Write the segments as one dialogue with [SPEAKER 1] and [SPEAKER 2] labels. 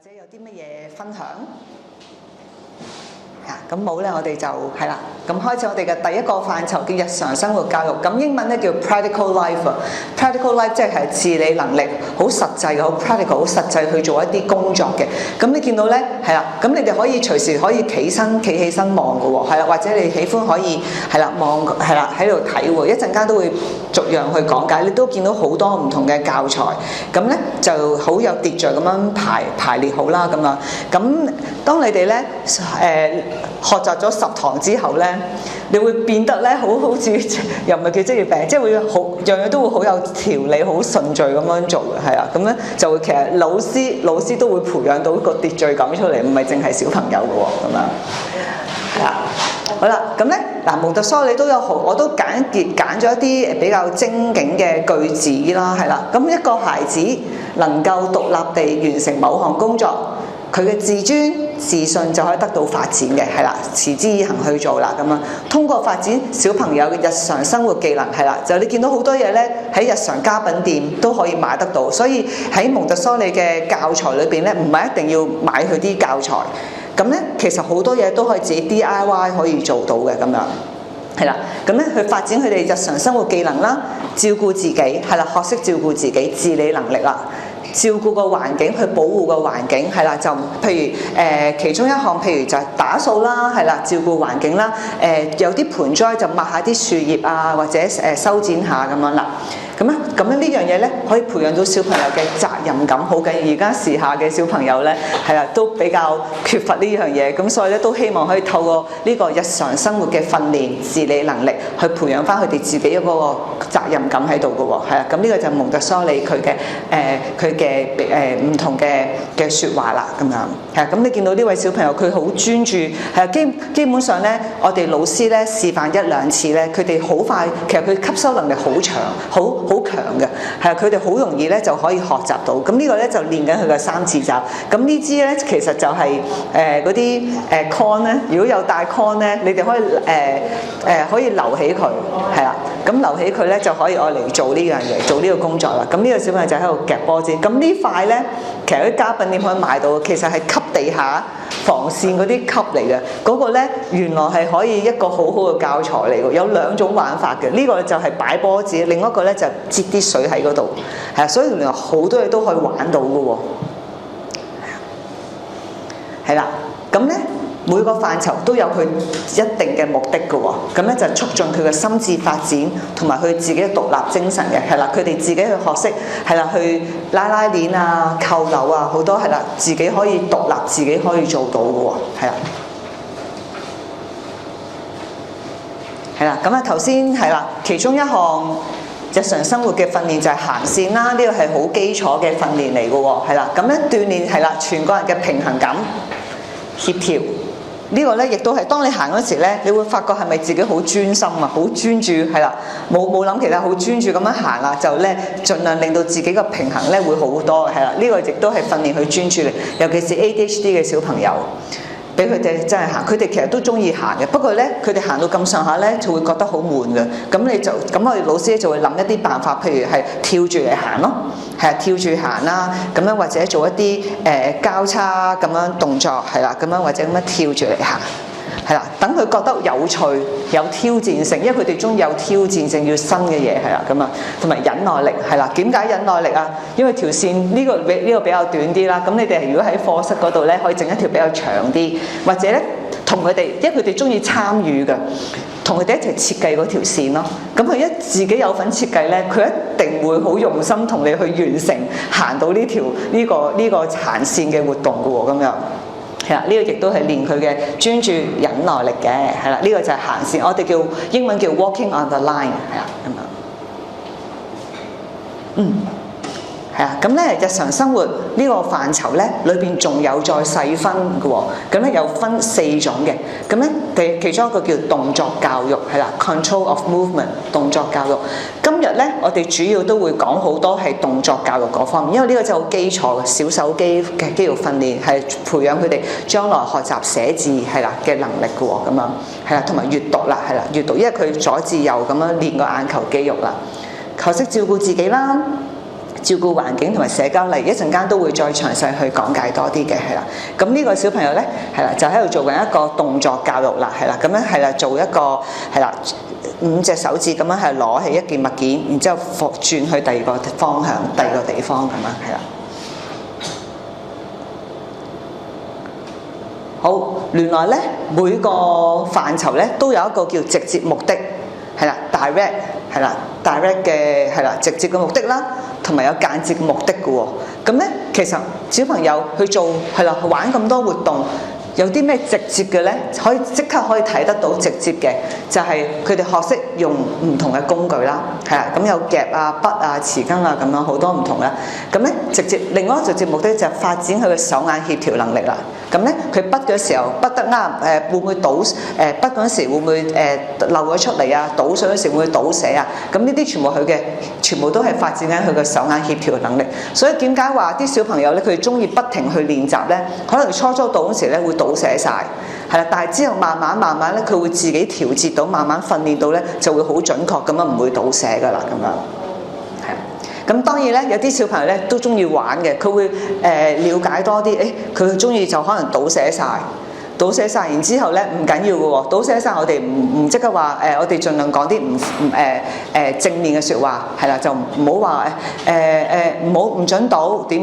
[SPEAKER 1] 者有啲乜嘢分享？咁冇咧，我哋就係啦。咁開始我哋嘅第一個範疇叫日常生活教育。咁英文咧叫 practical life。practical life 即係自理能力，好實際嘅，好 practical， 好實際去做一啲工作嘅。咁你見到咧係啦，咁你哋可以隨時可以企起身望嘅喎，係啦，或者你喜歡可以係啦望係啦喺度睇喎。一陣間都會逐樣去講解。你都見到好多唔同嘅教材，咁咧就好有秩序咁樣排列好啦咁樣。咁當你哋咧學習咗10堂之後咧，你會變得咧好似又唔係叫職業病，即係會好樣樣都會好有條理、好順序咁樣做嘅，係啊，咁咧就會其實老師都會培養到個秩序感出嚟，唔係淨係小朋友嘅喎，咁樣係啊。好啦，咁咧嗱，蒙特梭利都有我都揀咗一啲比較精警嘅句子啦，係啦。咁一個孩子能夠獨立地完成某項工作，佢嘅自尊自信就可以得到發展嘅，係啦，持之以恆去做啦，咁樣通過發展小朋友嘅日常生活技能，係啦，就你見到好多嘢咧喺日常家品店都可以買得到，所以喺蒙特梭利嘅教材裏邊咧，唔係一定要買佢啲教材，咁咧其實好多嘢都可以自己 DIY 可以做到嘅，咁樣係啦，咁咧去發展佢哋日常生活技能啦，照顧自己係啦，學識照顧自己，自理能力啦。照顧個環境，去保護個環境，係啦，就譬如其中一項，譬如就係打掃啦，係啦，照顧環境啦，有啲盆栽就抹下啲樹葉啊，或者修剪下咁樣啦。咁呢樣嘢咧，可以培養到小朋友嘅責任感，好緊要。而家時下嘅小朋友咧，係啦，都比較缺乏呢樣嘢，咁所以咧都希望可以透過呢個日常生活嘅訓練、自理能力，去培養翻佢哋自己嗰個責任感喺度嘅喎，係啊。咁呢個就係蒙特梭利佢嘅唔同嘅説話啦，咁樣係啊。咁你見到呢位小朋友佢好專注，係啊，基本上咧，我哋老師咧示範1、2次咧，佢哋好快，其實佢吸收能力好強，好強嘅，係啊，佢哋好容易咧就可以學習到。咁呢個咧就練緊佢嘅3字習。咁呢支咧其實就係嗰啲con 咧，如果有帶 con 咧，你哋可以可以留起佢，係啦。咁留起佢咧就可以愛嚟做呢樣嘢，做呢個工作啦。咁呢個小朋友就喺度夾波先。咁呢塊咧，其實啲家品店可以買到，其實係吸地下防線嗰啲吸嚟嘅。嗰個咧原來係可以一個好好嘅教材嚟嘅，有2種玩法嘅。呢個就係擺波子，另一個咧就擠啲水喺嗰度，係啊，所以原來好多嘢都可以玩到嘅喎。係啦，咁咧每個範疇都有佢一定嘅目的嘅喎。咁咧就促進佢嘅心智發展同埋佢自己嘅獨立精神嘅，係啦，佢哋自己去學識係啦，去拉鏈啊、扣鈕啊，好多係啦，自己可以獨立，自己可以做到嘅喎，係啦。係啦，咁啊頭先係啦，其中一項日常生活嘅訓練就係行線啦，呢個係好基礎嘅訓練嚟嘅喎，係啦，咁咧鍛鍊係啦全個人嘅平衡感、協調，呢個咧亦都係當你行嗰時咧，你會發覺係咪自己好專心啊，好專注係啦，冇諗其他，好專注咁樣行啦，就咧盡量令到自己嘅平衡咧會好多嘅，係啦，呢個亦都係訓練佢專注力，尤其是 ADHD 嘅小朋友。俾佢哋真係行，佢哋其實都中意行嘅。不過咧，佢哋行到咁上下咧，就會覺得好悶嘅。咁我哋老師就會諗一啲辦法，譬如係跳住嚟行咯，係啊，跳住行啦，咁樣或者做一啲交叉咁樣動作，係啦，咁樣或者咁樣跳住嚟行，係啦，等佢覺得有趣、有挑戰性，因為佢哋中意有挑戰性，要新嘅嘢，係啦，咁啊，同埋忍耐力，係啦。點解忍耐力啊？因為條線呢個比較短啲啦。咁你哋如果喺課室嗰度咧，可以整一條比較長啲，或者咧同佢哋，因為佢哋中意參與嘅，同佢哋一齊設計嗰條線咯。咁佢自己有份設計咧，佢一定會好用心同你去完成行到呢個行線嘅活動嘅喎，咁樣。係啦，呢個亦都係練佢嘅專注忍耐力嘅，係啦，呢個就係行線，我哋英文叫 walking on the line，係啦，咁樣。係啊，咁咧日常生活呢個範疇咧，裏邊仲有再細分嘅喎，咁咧有分4種嘅，咁咧其中一個叫動作教育，係啦 ，control of movement 動作教育。今日咧，我哋主要都會講好多係動作教育嗰方面，因為呢個就好基礎嘅小手肌嘅肌肉訓練，係培養佢哋將來學習寫字係啦嘅能力嘅喎，咁樣係啦，同埋閱讀啦，係啦，閱讀，因為佢左至右咁樣練個眼球肌肉啦，學識照顧自己啦。照顧環境同埋社交禮儀，一陣間都會再詳細去講解多啲嘅，係啦。咁呢個小朋友咧，係啦，就喺度做緊一個動作教育啦，係啦，咁樣係啦，做一個係啦，5隻手指咁樣係攞起一件物件，然之後轉去第二個方向、第二個地方咁樣，係啦。好，原來咧每個範疇咧都有一個叫直接目的，係啦 ，direct 係啦 ，direct 嘅係啦，直接嘅目的啦，同埋有間接嘅目的嘅喎。咁咧其實小朋友去做係啦，玩咁多活動，有啲咩直接嘅咧？可以即刻可以睇得到直接嘅，就係佢哋學識用唔同嘅工具啦，係啦，咁有夾啊、筆啊、匙羹啊咁樣好多唔同啦。咁咧直接另外一個直接目的就係發展佢嘅手眼協調能力啦。咁咧佢筆嘅時候筆得啱，會唔會倒筆嗰陣時會唔會漏咗出嚟啊？倒水嗰時會唔會倒瀉啊？咁呢啲全部都係發展緊佢嘅手眼協調能力。所以點解話啲小朋友咧佢中意不停去練習咧？可能初倒嗰時咧會倒瀉晒，係啦，但係之後慢慢咧佢會自己調節到，慢慢訓練到咧就會好準確咁樣唔會倒瀉噶啦咁樣。咁當然咧，有啲小朋友咧都中意玩嘅，佢會了解多啲，佢中意就可能倒瀉晒，然之後咧唔緊要嘅喎，倒瀉晒我哋唔即刻話我哋盡量講啲正面嘅説話，係啦，就唔好話唔準倒點。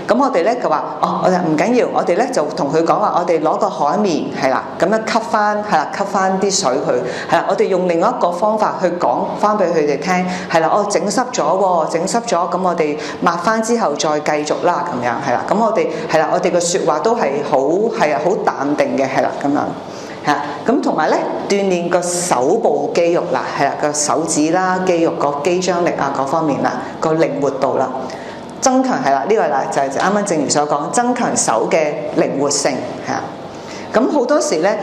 [SPEAKER 1] 咁我哋咧就話我哋唔緊要，我哋咧就同佢講話，我哋攞個海綿係啦，咁樣吸翻啲水佢，係啦，我哋用另外一個方法去講翻俾佢哋聽，係啦，整濕咗喎，咁我哋抹翻之後再繼續啦，咁樣係啦，咁我哋係啦，我哋嘅説話都係好淡定嘅。係啦，咁樣係，咁同埋咧鍛鍊個手部肌肉啦，係啦，個手指啦、肌肉個肌張力啊各方面啦，個靈活度啦，增強係啦，呢個啦就係啱啱正如所講，增強手嘅靈活性係啊。咁好多時咧，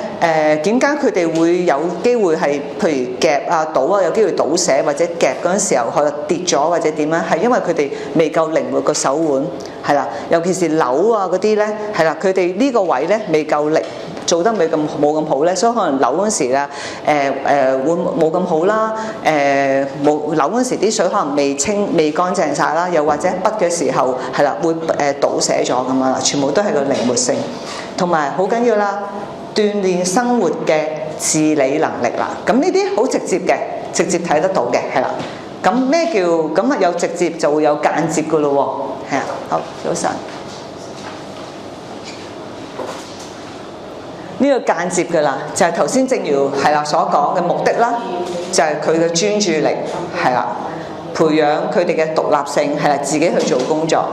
[SPEAKER 1] 點解佢哋會有機會係譬如夾啊、倒啊，有機會倒瀉或者夾嗰陣時候可能跌咗或者點樣？係因為佢哋未夠靈活個手腕，係啦，尤其是扭啊嗰啲咧，係啦，佢哋呢個位咧未夠力。做得冇咁好咧，所以可能扭嗰時咧，會冇咁好啦。扭嗰時啲水可能未乾淨晒啦，又或者筆嘅時候係啦，會倒瀉咗咁樣啦，全部都係個靈活性，同埋好緊要啦，鍛鍊生活嘅自理能力啦。咁呢啲好直接嘅，直接睇得到嘅係啦。咁咩叫咁啊？有直接就會有間接噶咯喎，係啊。好，早晨。呢個間接嘅啦，就係頭先正如係啦所講嘅目的啦，就係佢嘅專注力係啦，培養佢哋嘅獨立性係啦，自己去做工作，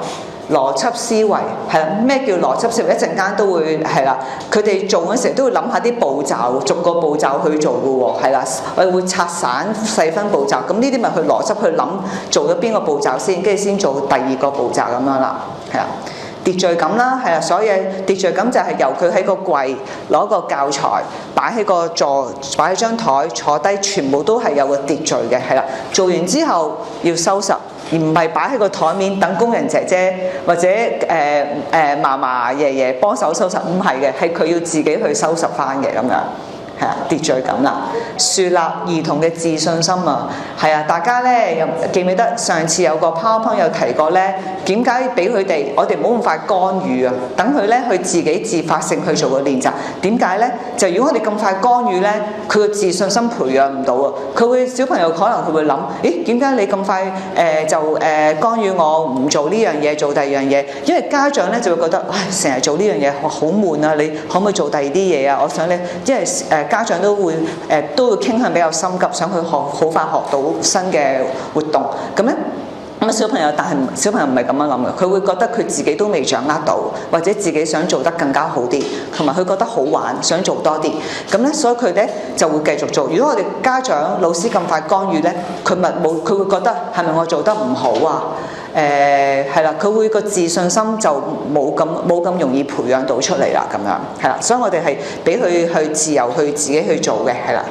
[SPEAKER 1] 邏輯思維係啦。咩叫邏輯思維？一陣間都會係啦，佢哋做嗰時都會諗下啲步驟，逐個步驟去做嘅喎，係啦，我哋會拆散細分步驟，咁呢啲咪去邏輯去諗做咗邊個步驟先，跟住先做第二個步驟咁樣啦，係啦。秩序感啦，係啦，所以秩序感就係由佢喺個櫃攞個教材擺喺個座，擺喺張台坐低，全部都係有個秩序嘅，係啦。做完之後要收拾，而唔係擺喺個台面等工人姐姐或者嫲嫲爺爺幫手收拾，唔係嘅，係佢要自己去收拾翻嘅咁樣。係啊，秩序感啦，樹立兒童嘅自信心啊，係啊，大家咧記唔記得上次有個 PowerPoint 有提過咧？點解俾佢哋我哋唔好咁快干預啊？等佢咧去自己自發性去做個練習。點解咧？就如果我哋咁快干預咧，佢個自信心培養唔到啊！小朋友可能佢會諗：咦，點解你咁快干預我唔做呢樣嘢，做第二樣嘢？因為家長咧就會覺得：唉，成日做呢樣嘢好悶啊！你可唔可以做第二啲嘢啊？我想你，因為家長都會傾向比較心急，想佢好快學到新嘅活動。咁咧，小朋友唔係咁樣諗嘅，佢會覺得佢自己都未掌握到，或者自己想做得更加好啲，同埋佢覺得好玩，想做多啲。咁咧，所以佢咧就會繼續做。如果我哋家長老師咁快干預咧，佢會覺得係咪我做得唔好啊？係啦，佢會個自信心就冇咁容易培養到出嚟啦，咁樣係啦，所以我哋係俾佢去自由去自己去做嘅，係啦。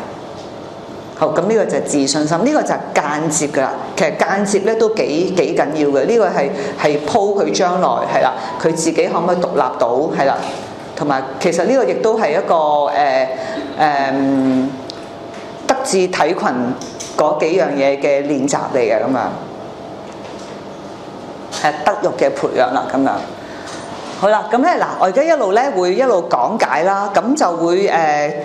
[SPEAKER 1] 好，咁呢個就係自信心，呢個就係間接噶啦。其實間接咧都幾緊要嘅，呢個係鋪佢將來係啦，佢自己可唔可以獨立到係啦，同埋其實呢個亦都係一個德智體群嗰幾樣嘢嘅練習嚟嘅咁樣。德育嘅培養啦，咁樣。好啦，咁咧嗱，我而家一路咧會一路講解啦，咁就會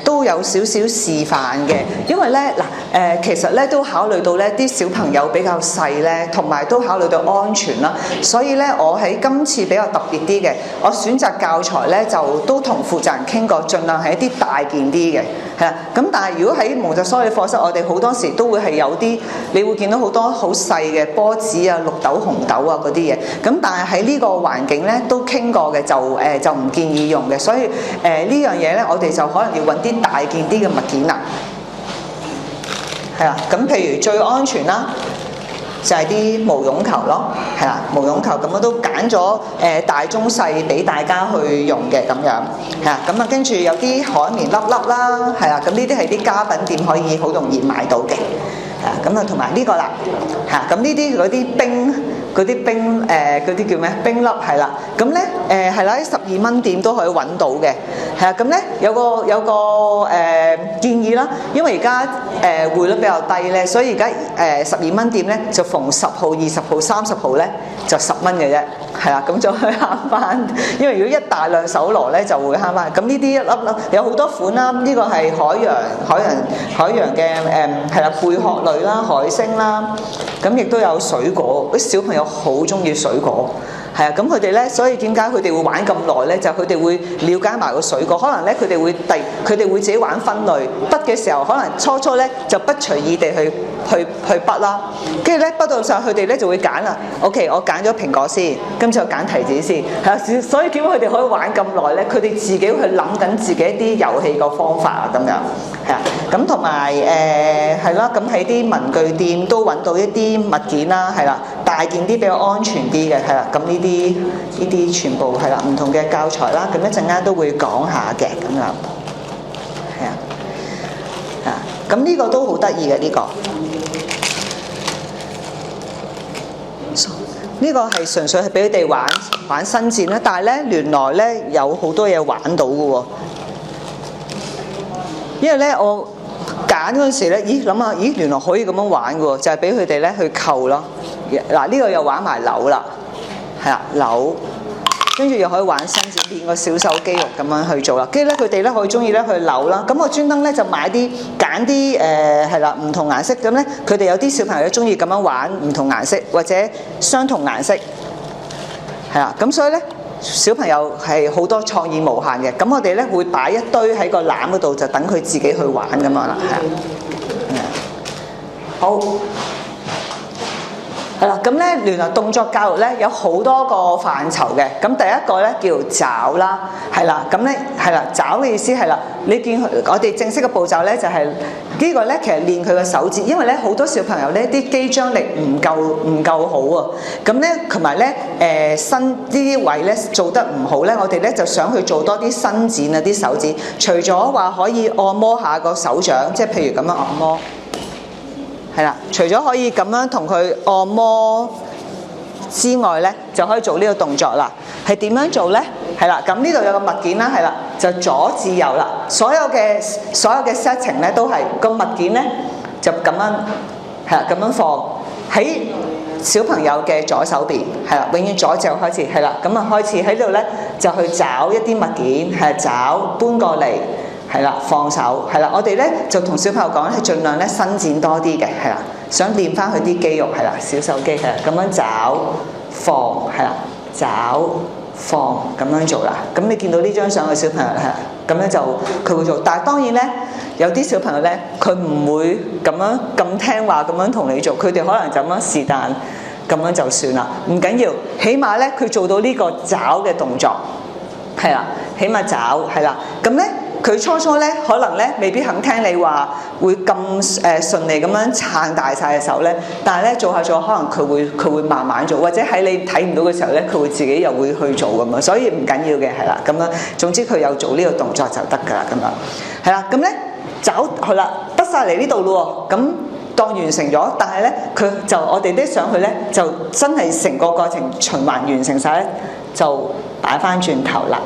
[SPEAKER 1] 都有少少示範嘅，因為咧嗱其實咧都考慮到咧啲小朋友比較細咧，同埋都考慮到安全啦，所以咧我喺今次比較特別啲嘅，我選擇教材咧就都同負責人傾過，盡量係一啲大件啲嘅，係啦。咁但係如果喺蒙特梭利課室，我哋好多時都會係有啲，你會見到好多好細嘅波子啊、綠豆、紅豆啊嗰啲嘢，咁但係喺呢個環境咧都傾過嘅，就唔建議用嘅，所以呢樣嘢咧，我哋就可能要揾啲大件啲嘅物件啦，係啦。咁譬如最安全啦，就係啲毛絨球咯，係啦，毛絨球咁我都揀咗大中細俾大家去用嘅咁樣，係啊。咁啊跟住有啲海綿粒粒啦，係啦，咁呢啲係啲家品店可以好容易買到嘅，咁啊同埋呢個啦，嚇咁呢啲嗰啲冰嗰啲叫咩？冰粒係啦，咁咧係啦，喺12蚊店都可以揾到嘅，係啊，咁咧有個建議啦，因為而家匯率比較低咧，所以而家12蚊店咧就逢10號、20號、30號咧就10蚊嘅啫，係啦，咁就可以慳翻，因為如果一大量手攞咧就會慳翻。咁呢啲一粒粒有好多款啦，呢個係海洋嘅係啦，貝殼類啦、海星啦，咁亦都有水果，啲小朋友好中意水果，係啊，咁佢哋咧，所以點解佢哋會玩咁耐咧？就佢哋會了解埋個水果，可能咧佢哋會自己玩分類，筆嘅時候可能初咧就不隨意地去筆啦，跟住咧筆到上佢哋咧就會揀啦。OK， 我揀咗蘋果先，跟住我揀提子先，係啊，所以點解佢哋可以玩咁耐咧？佢哋自己去諗緊自己一啲遊戲個方法啊，咁樣係啊，咁同埋係啦，咁喺啲文具店都揾到一啲物件啦，係啦，大件啲比較安全啲嘅，係啦，咁呢啲全部係啦，唔同嘅教材啦，咁一陣間都會講下嘅，咁樣係啊，咁呢個都好得意嘅呢個。呢個係純粹係俾佢哋玩伸展啦，但係咧原來咧有好多嘢玩到嘅喎，因為咧我揀嗰陣時咧，諗下，原來可以咁樣玩嘅喎，就係俾佢哋咧去扣咯。嗱呢個又玩埋扭啦，係啦扭，跟住又可以玩伸展，練個小手肌肉咁樣去做啦。跟住咧佢哋咧可以中意咧去扭啦。咁我專登咧就揀啲係啦唔同顏色咁咧，佢哋有啲小朋友都中意咁樣玩唔同顏色或者相同顏色，係啦。咁所以咧小朋友係好多創意無限嘅。咁我哋咧會擺一堆喺個籃嗰度，就等佢自己去玩咁樣啦，係啊。好。係啦，咁咧原來動作教育咧有好多個範疇嘅。咁第一個咧叫爪啦，係啦，咁咧係啦，爪嘅意思係啦，你見我哋正式嘅步驟咧就係呢個咧，其實練佢個手指，因為咧好多小朋友咧啲肌張力唔夠好啊，咁咧同埋咧伸呢啲位咧做得唔好咧，我哋咧就想去做多啲伸展啊啲手指，除咗話可以按摩下個手掌，即係譬如咁樣按摩。係啦，除咗可以咁樣同佢按摩之外咧，就可以做呢個動作啦。係點樣做咧？係啦，咁呢度有個物件啦，係啦，就左至右啦。所有嘅 setting 咧都係個物件咧就咁樣係啦，咁樣放喺小朋友嘅左手邊，係啦，永遠左隻開始，係啦，咁啊開始喺度咧就去找一啲物件，係找搬過嚟。係啦，放手係啦，我哋咧就同小朋友講咧，盡量咧伸展多啲嘅，係啦，想練翻佢啲肌肉，係啦，小手肌係啦，咁樣找放係啦，找放咁樣做啦。咁你見到呢張相嘅小朋友係咁樣就佢會做，但係當然咧有啲小朋友咧佢唔會咁樣咁聽話咁樣同你做，佢哋可能就咁樣是但咁樣就算啦，唔緊要，起碼咧佢做到呢個找嘅動作係啦，起碼找係啦，咁咧。佢初咧可能咧未必肯聽你話，會咁順利咁樣撐大晒嘅手咧，但係咧做下可能佢會慢慢做，或者喺你睇唔到嘅時候咧，佢會自己又會去做咁樣，所以唔緊要嘅係啦，咁樣總之佢有做呢個動作就得㗎啦，咁樣係啦，咁咧走係啦，得晒嚟呢度咯喎，咁當完成咗，但係咧佢就我哋啲上去咧就真係成個過程循環完成晒咧，就擺翻轉頭啦。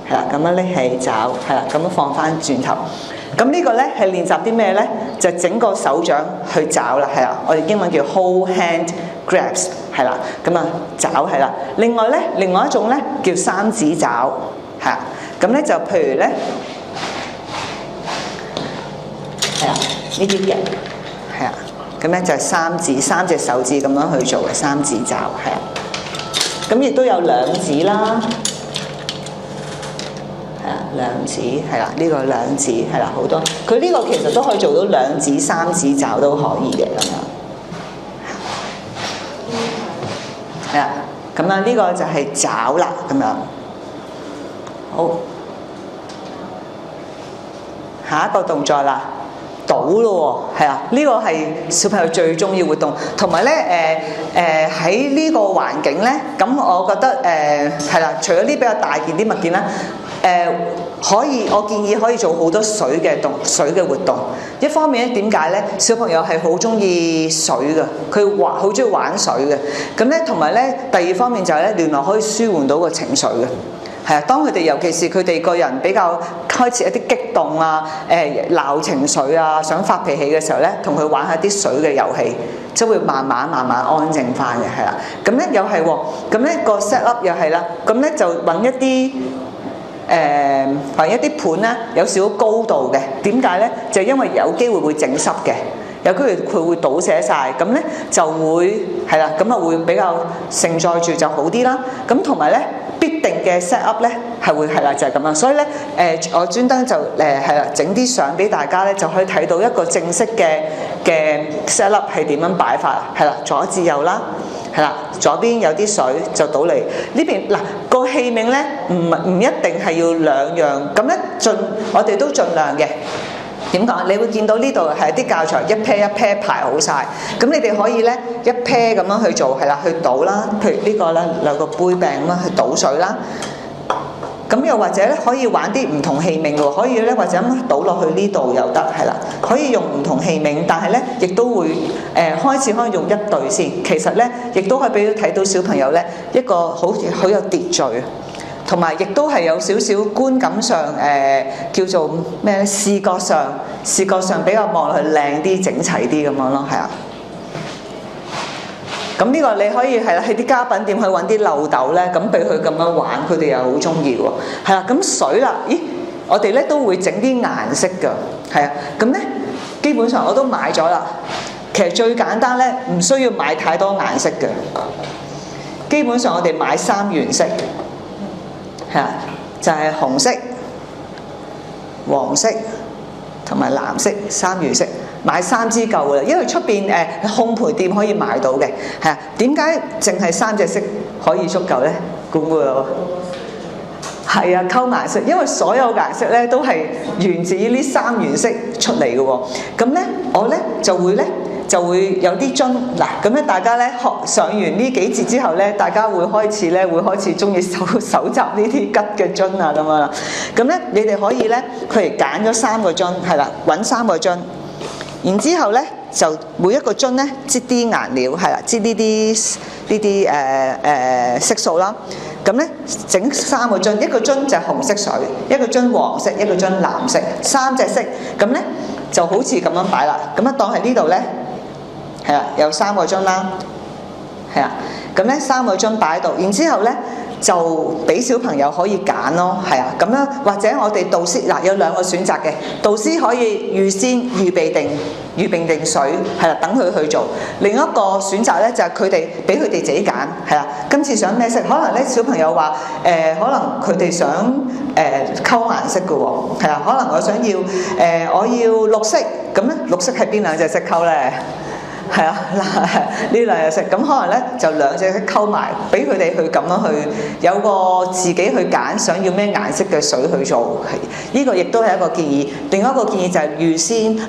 [SPEAKER 1] 係啦，咁樣拎起爪，係啦，咁樣放翻轉頭。咁呢個咧係練習啲咩咧？就整個手掌去找啦，係啦，我哋英文叫 whole hand grabs，係啦，咁啊爪係啦。另外一種咧叫三指爪，係啊，咁咧就譬如咧係啊呢啲嘅，係啊，咁咧就係三隻手指咁樣去做嘅三指爪，係啊。咁亦都有兩指啦。係啊，兩指係啦，呢個兩指係啦，好多佢呢個其實都可以做到兩指、三指爪都可以嘅咁樣。係啦，咁啊呢個就係爪啦咁樣。好，下一個動作啦，倒咯喎，係啊，呢個係小朋友最中意活動，同埋咧喺呢個環境咧，咁我覺得係啦，除咗啲比較大件啲物件啦。我建議可以做好多水嘅活動。一方面咧，點解咧？小朋友係好中意水嘅，佢好中意玩水嘅。咁咧，同埋咧，第二方面就係咧，原來可以舒緩到個情緒嘅。係啊，當佢哋尤其是佢哋個人比較開始一啲激動啊、鬧情緒啊、想發脾氣嘅時候咧，同佢玩下啲水嘅遊戲，即會慢慢安靜翻嘅，係啦。咁咧又係喎，咁咧個 set up 又係啦，咁咧就揾一啲。一啲盤咧有少少高度嘅，點解咧？就因為有機會整濕嘅，有機會佢會倒瀉晒，咁咧就會係啦，咁啊會比較承載住就好啲啦。咁同埋咧必定嘅 set up 咧係會係啦，就係咁樣。所以咧我專登就係啦，整啲相俾大家咧，就可以睇到一個正式嘅 set up 係點樣擺法，係啦，左至右啦。係啦，左邊有啲水就倒嚟呢邊嗱，個器皿咧唔一定係要兩樣咁咧，我哋都盡量嘅。點講？你會見到呢度係啲教材一 pair 一 pair 排好晒，咁你哋可以咧一 pair 咁樣去做，係啦，去倒啦。譬如呢個咧兩個杯柄咁樣去倒水啦。咁又或者咧可以玩啲唔同器皿喎，可以咧或者咁倒落去呢度又得，係啦，可以用唔同器皿，但係咧亦都會開始可以用一對先。其實咧亦都可以俾佢睇到小朋友咧一個好有秩序，同埋亦都係有少少觀感上叫做咩咧？視覺上比較望落去靚啲、整齊啲咁樣咯，係啊。咁呢個你可以係啦，喺啲家品店去揾啲漏斗咧，咁俾佢咁樣玩，佢哋又好中意喎。係啦，咁水啦，咦，我哋咧都會整啲顏色㗎，係啊。咁咧基本上我都買咗啦。其實最簡單咧，唔需要買太多顏色嘅。基本上我哋買三原色，係啊，就係紅色、黃色同埋藍色三原色。買3支夠㗎啦，因為出邊烘焙店可以買到嘅，係啊。點解淨係3隻色可以足夠咧？估唔估到？係啊，溝顏色，因為所有顏色咧都係源自於呢3原色出嚟嘅喎。咁咧，我咧就會有啲樽嗱，咁咧大家咧上完呢幾節之後咧，大家會開始中意搜集呢啲吉嘅樽啊咁樣啦。咁咧你哋可以咧，譬如揀咗3個樽，係啦，揾3個樽。然之後咧，就每一個樽咧，擠啲顏料，係啦，擠呢啲色素啦。咁咧，整3個樽，一個樽就係紅色水，一個樽黃色，一個樽藍色，3隻色。咁咧就好似咁樣擺啦。咁啊，當係呢度咧，係啦，有3個樽啦，係啊。咁咧3個樽擺喺度，然之後咧就俾小朋友可以揀咯，係啊。咁樣或者我哋導師嗱有2個選擇嘅，導師可以預先預備定水，係啦，等佢去做。另一個選擇咧就係佢哋俾佢哋自己揀，係啦。今次想咩色？可能咧小朋友話可能佢哋想溝顏色嘅喎，係啦。可能我想要我要綠色，咁咧綠色係邊2隻色溝咧？係啊，呢2隻色，咁可能咧就2隻色溝埋，俾佢哋去咁樣去有個自己去揀想要咩顏色嘅水去做，呢個亦都係一個建議。另一個建議就係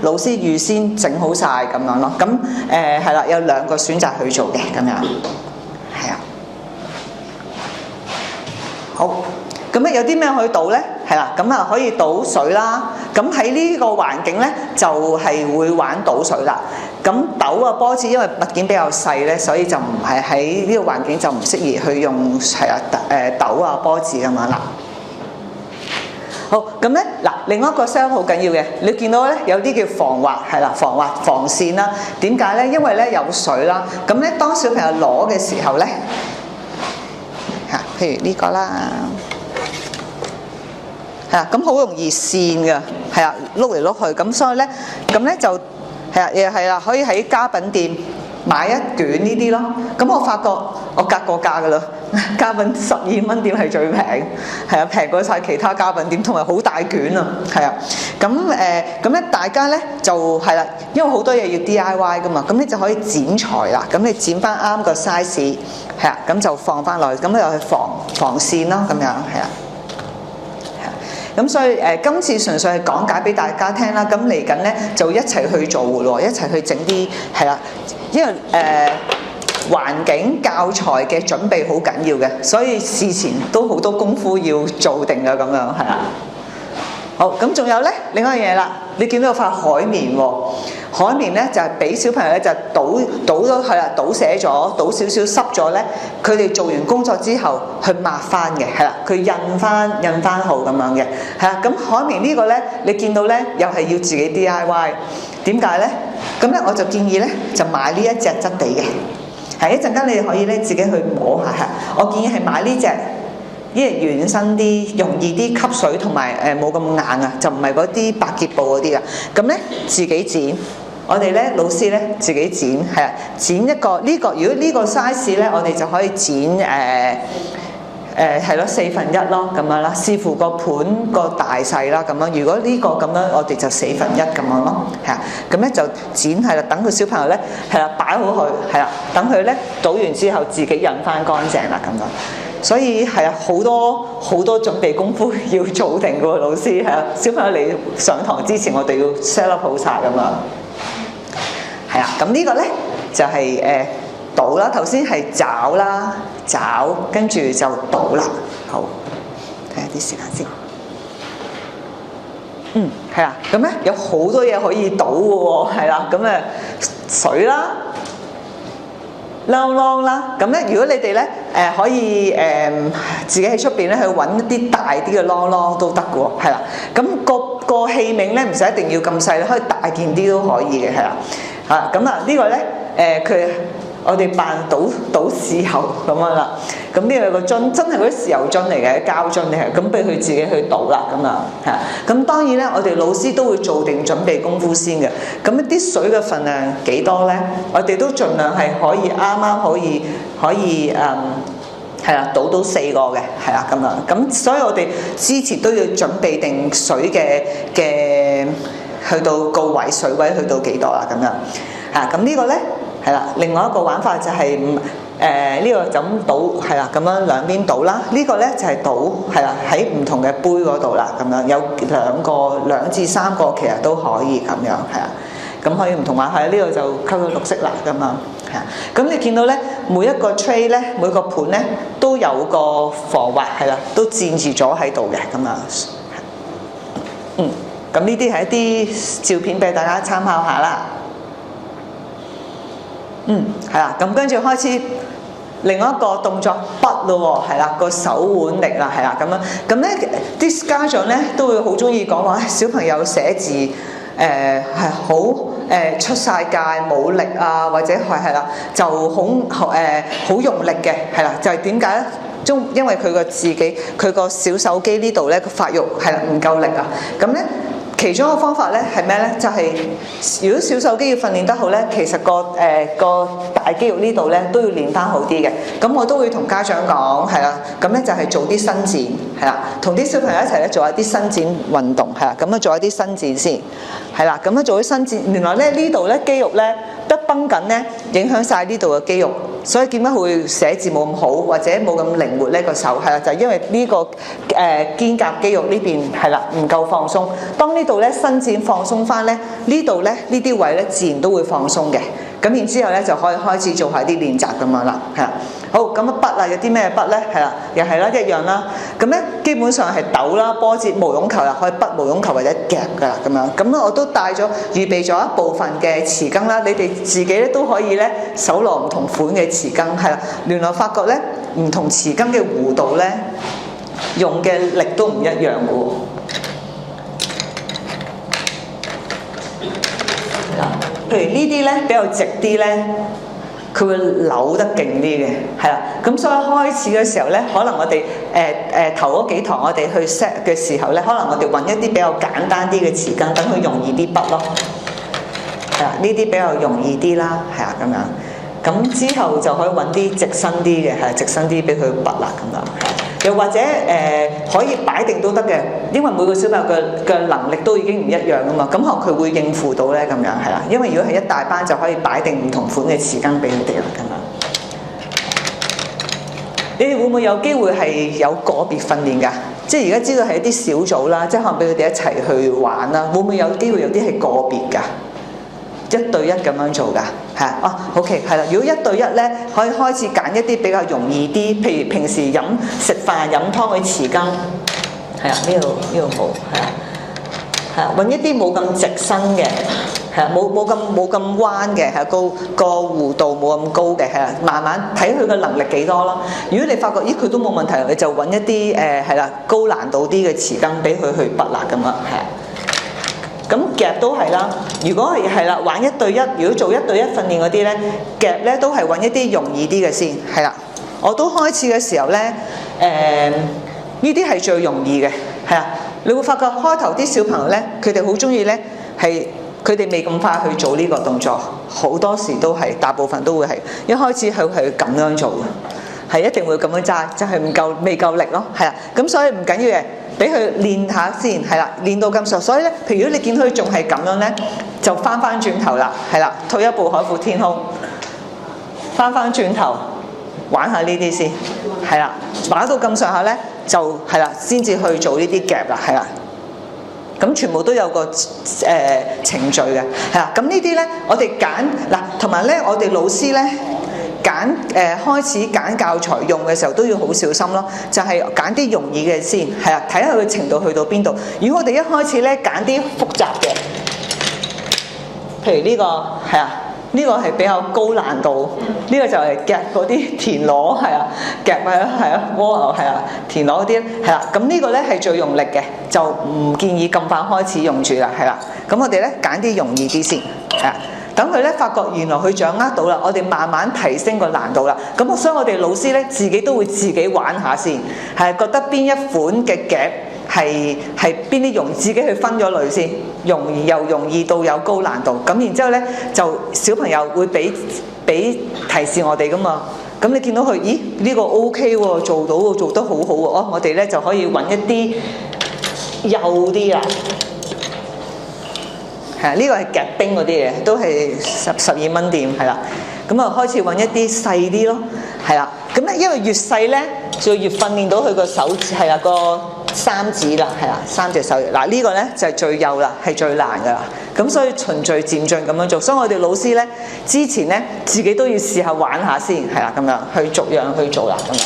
[SPEAKER 1] 老師預先整好晒咁樣咯。咁係啦，有2個選擇去做嘅咁樣，係啊。好，咁咧有啲咩可以倒咧？係啦，咁啊可以倒水啦。咁喺呢個環境咧，就係會玩倒水啦。咁豆啊波子，因為物件比較細咧，所以就唔係喺呢個環境就唔適宜去用係啊豆啊波子咁樣啦。好，咁咧嗱，另外一個 set 好緊要嘅，你見到咧有啲叫防滑，係啦，防滑防線啦。點解咧？因為咧有水啦。咁咧當小朋友攞嘅時候咧，嚇，譬如呢個啦，係啊，咁好容易跣㗎，係啊，碌嚟碌去。咁所以咧，咁咧就係啊，又係啦，可以喺家品店買一卷呢啲咯。咁我發覺我格過價㗎啦。家品12蚊點係最平，係啊，平過晒其他家品店，同埋好大卷啊，係啊，咁咧大家咧就係啦，因為好多嘢要 DIY 噶嘛，咁你就可以剪裁啦，咁你剪翻啱個 size， 係啊，咁就放翻落去，咁又係防線咯，咁樣係啊，咁所以今次純粹係講解俾大家聽啦，咁嚟緊咧就一齊去做嘅喎，一齊去整啲係啦，因為環境教材嘅準備好緊要嘅，所以事前都好多功夫要做定嘅咁樣，係啊。好，咁仲有咧另外一樣嘢啦，你見到有塊海綿喎，海綿咧就係俾小朋友咧就倒咗係啦，倒瀉咗，倒少少濕咗咧，佢哋做完工作之後去抹翻嘅，係啦，佢印翻好咁樣嘅，係啦。咁海綿呢個咧，你見到咧又係要自己 DIY， 點解咧？咁咧我就建議咧就買呢一隻質地嘅。係一陣間，你哋可以咧自己去摸下嚇。我建議係買呢隻，因為軟身啲，容易啲吸水，同埋冇咁硬啊，就唔係嗰啲百潔布嗰啲啊。咁咧自己剪，我哋咧老師咧自己剪，係啊，剪一個呢個。如果呢個 size 咧，我哋就可以剪係咯1/4咯咁樣啦，視乎個盤個大細啦咁樣。如果呢個咁樣，我哋就1/4咁樣咯，係啊。咁咧就剪係啦，等個小朋友咧係啦擺好佢係啦，等佢咧倒完之後自己印翻乾淨啦咁樣。所以係啊，好多準備功夫要做定嘅喎，老師係啊。小朋友嚟上堂之前，我哋要 set up 好晒咁樣。係啊，咁呢個咧就係倒啦，頭先係找啦，跟住就倒啦。好，睇下啲時間先。係啊，咁咧有好多嘢可以倒嘅喎，係啦，咁水啦、啷啦，咁咧如果你哋咧可以自己喺出邊咧去揾一啲大啲嘅啷都得嘅喎，係啦。咁個器皿咧唔使一定要咁細，可以大件啲都可以嘅，係啦。咁啊呢個咧佢。我哋扮倒豉油咁樣啦，咁呢個個樽真係嗰啲豉油樽嚟嘅，膠樽嚟嘅，咁俾佢自己去倒啦咁啊嚇。咁當然咧，我哋老師都會做定準備功夫先嘅。咁啲水嘅份量幾多咧？我哋都盡量係可以啱可以係啦，倒到4個嘅，係啦咁樣。咁所以我哋之前都要準備定水嘅去到個位水位去到幾多啦咁樣嚇。咁呢個咧。係啦，另外一個玩法就係呢個就咁倒，係啦，咁樣兩邊倒啦。呢個咧就係倒，係啦，喺唔同嘅杯嗰度啦，咁樣有2至3個其實都可以咁樣，係啊。咁可以唔同玩法，呢個就溝到綠色啦，咁樣係啊。咁你見到咧，每一個 tray 咧，每個盤咧都有個防滑，係啦，都墊住咗喺度嘅，咁啊。咁呢啲係一啲照片俾大家參考下啦。係啦，咁跟住開始另外一個動作筆咯喎，係啦，個手腕力啦，係啦，咁樣咁咧啲家長咧都會好中意講話，小朋友寫字係好出晒界冇力啊，或者係啦就好用力嘅，係啦，就係點解咧？因為佢個佢個小手肌呢度咧個發育係啦唔夠力啊，咁咧。其中一個方法咧係咩咧？就係、如果小手肌要訓練得好咧，其實個大肌肉呢度咧都要練翻好啲嘅。咁我都會同家長講，係啦，咁咧就係做啲伸展，係啦，同啲小朋友一齊咧做一啲伸展運動，係啦，咁樣做一啲伸展先，係啦，咁樣做啲伸展。原來咧呢度咧肌肉咧得繃緊咧，影響晒呢度嘅肌肉，所以點解會寫字冇咁好或者冇咁靈活呢個手？係啦，就係、因為呢個肩胛肌肉呢邊係啦唔夠放鬆。當呢度咧伸展放鬆翻咧，呢度咧呢啲位咧自然都會放鬆嘅。咁然之後咧就可以開始做下啲練習咁樣啦，係啦。好，咁啊筆啊有啲咩筆咧？係啦，又係啦一樣啦。咁咧基本上係豆啦、波子、毛絨球啦，可以筆毛絨球或者夾噶啦咁樣。咁咧我都帶咗預備咗一部分嘅匙羹啦，你哋自己咧都可以咧搜羅唔同款嘅匙羹，係啦。原來發覺咧唔同匙羹嘅弧度咧用嘅力都唔一樣嘅喎。譬如呢啲咧比較直啲咧，佢會扭得勁啲嘅，係啦。咁所以開始嘅時候咧，可能我哋頭嗰幾堂我哋去 set 嘅時候咧，可能我哋揾一啲比較簡單啲嘅匙羹，等佢容易啲筆咯。係啦，呢啲比較容易啲啦，係啊咁樣。咁之後就可以揾啲直身啲嘅，係直身啲俾佢筆啦咁樣。又或者可以擺定都得嘅，因為每個小朋友嘅能力都已經唔一樣啊嘛。咁可能佢會應付到咧咁樣係啦。因為如果係一大班就可以擺定唔同款嘅匙羹俾佢哋啦咁樣。你哋會唔會有機會係有個別訓練㗎？即係而家知道係一啲小組啦，即係可能俾佢哋一齊去玩啦。會唔會有機會有啲係個別㗎？一對一咁樣做㗎，係啊 ，OK， 係啦。如果一對一咧，可以開始揀一啲比較容易啲，譬如平時食飯飲湯嘅匙羹，係啊，呢度好，係啊，揾一啲冇咁直身嘅，係啊，冇咁彎嘅，係個弧度冇咁高嘅，係啊，慢慢睇佢嘅能力幾多咯。如果你發覺咦佢都冇問題，你就揾一啲係啦高難度啲嘅匙羹俾佢去筆啦咁啊，係啊。咁夾都係啦，如果係啦玩一對一，如果做一對一訓練嗰啲咧，夾咧都係揾一啲容易啲嘅先，係啦。我都開始嘅時候咧，呢啲係最容易嘅，係啊。你會發覺開頭啲小朋友咧，佢哋好中意咧，係佢哋未咁快去做呢個動作，好多時都係大部分都會係一開始佢係咁樣做嘅，係一定會咁樣揸，就係未夠力咯，係啊。咁所以唔緊要嘅。俾佢練下先，係啦，練到咁熟。所以咧，譬如如果你見佢仲係咁樣咧，就翻轉頭啦，係啦，退一步海闊天空，翻轉頭玩下呢啲先，係啦，玩到咁上下咧，就係啦，先至去做呢啲夾啦，係啦。咁全部都有個程序嘅，係啦。咁呢啲咧，我哋揀嗱，同埋咧，我哋老師咧。開始揀教材用嘅時候都要好小心咯，就係揀啲容易嘅先，係啊，睇下佢程度去到邊度。如果我哋一開始咧揀啲複雜嘅，譬如呢個係啊，呢個係比較高難度，呢個就係夾嗰啲田螺係啊，夾係啊蝸牛係啊，田螺嗰啲係啦。咁呢個咧係最用力嘅，就唔建議咁快開始用住啦，係啦。咁我哋咧揀啲容易啲先，係啊。等佢咧發覺原來佢掌握到啦，我哋慢慢提升個難度啦。咁所以我哋老師咧自己都會自己玩下先，係覺得邊一款嘅夾係邊啲容易，自己去分咗類先，容易到有高難度。咁然之後咧就小朋友會俾提示我哋噶嘛。咁你見到佢，咦呢個 OK 喎，做到喎，做得好好喎。哦，我哋咧就可以揾一啲幼啲啦。呢個係夾冰嗰啲嘢，都係12蚊店，係啦。咁啊開始揾一啲細啲咯，係啦。咁咧因為越細咧，就越訓練到佢個手指係啦，個三指啦，係啦，3隻手。嗱呢個咧就係最幼啦，係最難噶啦。咁所以循序漸進咁樣做。所以我哋老師咧之前咧自己都要試下玩下先，係啦，咁樣去逐樣去做啦，咁樣。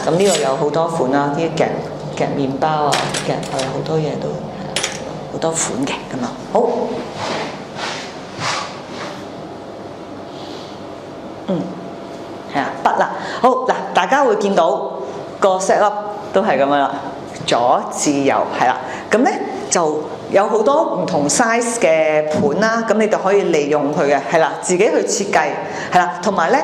[SPEAKER 1] 咁呢個有好多款啦，啲夾麵包啊，夾係好多嘢都。好多款嘅咁啊，好，係啊，筆啦，好嗱，大家會見到個 set up 都係咁樣啦，左至右係啦，咁咧就有好多唔同 size 嘅盤啦，咁你就可以利用佢嘅，係啦，自己去設計，係啦，同埋咧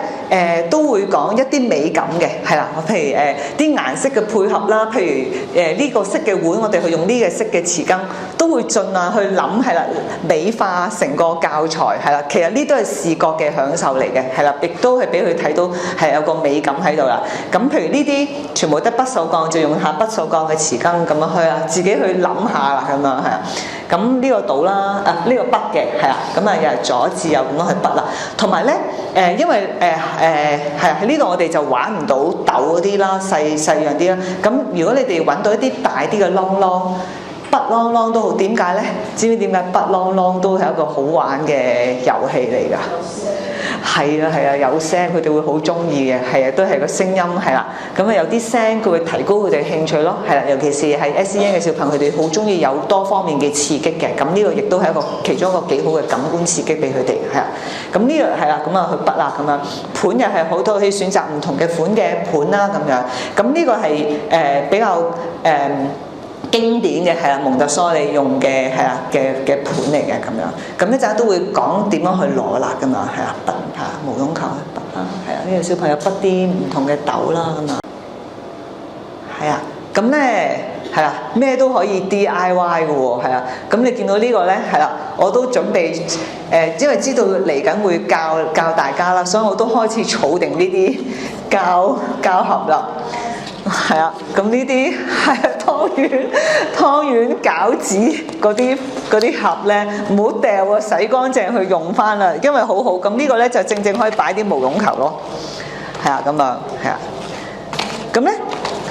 [SPEAKER 1] 都會講一啲美感嘅，係啦，譬如啲顏色嘅配合啦，譬如呢個色嘅碗，我哋去用呢個色嘅匙羹，都會盡量去諗，係啦，美化成個教材，係啦，其實呢都係視覺嘅享受嚟嘅，係啦，亦都係俾佢睇到係有個美感喺度啦。咁譬如呢啲全部得不鏽鋼，就用下不鏽鋼嘅匙羹咁樣去啊，自己去諗下啦，咁樣係啊。咁呢個倒啦，呢個筆嘅係啦，咁啊又係左至右咁樣去筆啦。同埋咧因為係喺呢度我哋就玩唔到豆嗰啲啦，細樣啲啦。咁如果你哋揾到一啲大啲嘅啷啷，筆啷啷都好，點解咧？知唔知點解筆啷啷都係一個好玩嘅遊戲嚟㗎？係啊，有聲，佢哋會好中意嘅，係啊，都係個聲音係啦。咁啊有啲聲，佢會提高佢哋興趣咯，係啦。尤其是係 SEN 嘅小朋友，佢哋好中意有多方面嘅刺激嘅。咁呢個亦都係一個其中一個幾好嘅感官刺激俾佢哋，係啊。咁呢個係啦，咁啊去筆啦，咁樣盤又係好多可以選擇唔同嘅款嘅盤啦，咁樣。咁呢個係比較經典嘅係啦，蒙特梭利用嘅係啦嘅盤嚟嘅咁樣，咁一陣都會講點樣去攞啦咁啊，係啦筆嚇毛絨球筆啦，係啊呢個小朋友筆啲唔同嘅豆啦咁啊，係啊，咁咧係啦咩都可以 DIY 嘅喎，係啊，咁你見到呢個咧係啦，我都準備因為知道嚟緊會教大家啦，所以我都開始儲定呢啲膠盒啦。係啊，咁呢啲係湯圓餃子嗰啲盒咧，唔好掉啊，洗乾淨去用翻啦，因為好好。咁呢個咧就正正可以擺啲毛絨球咯。係啊，咁啊，係啊，咁咧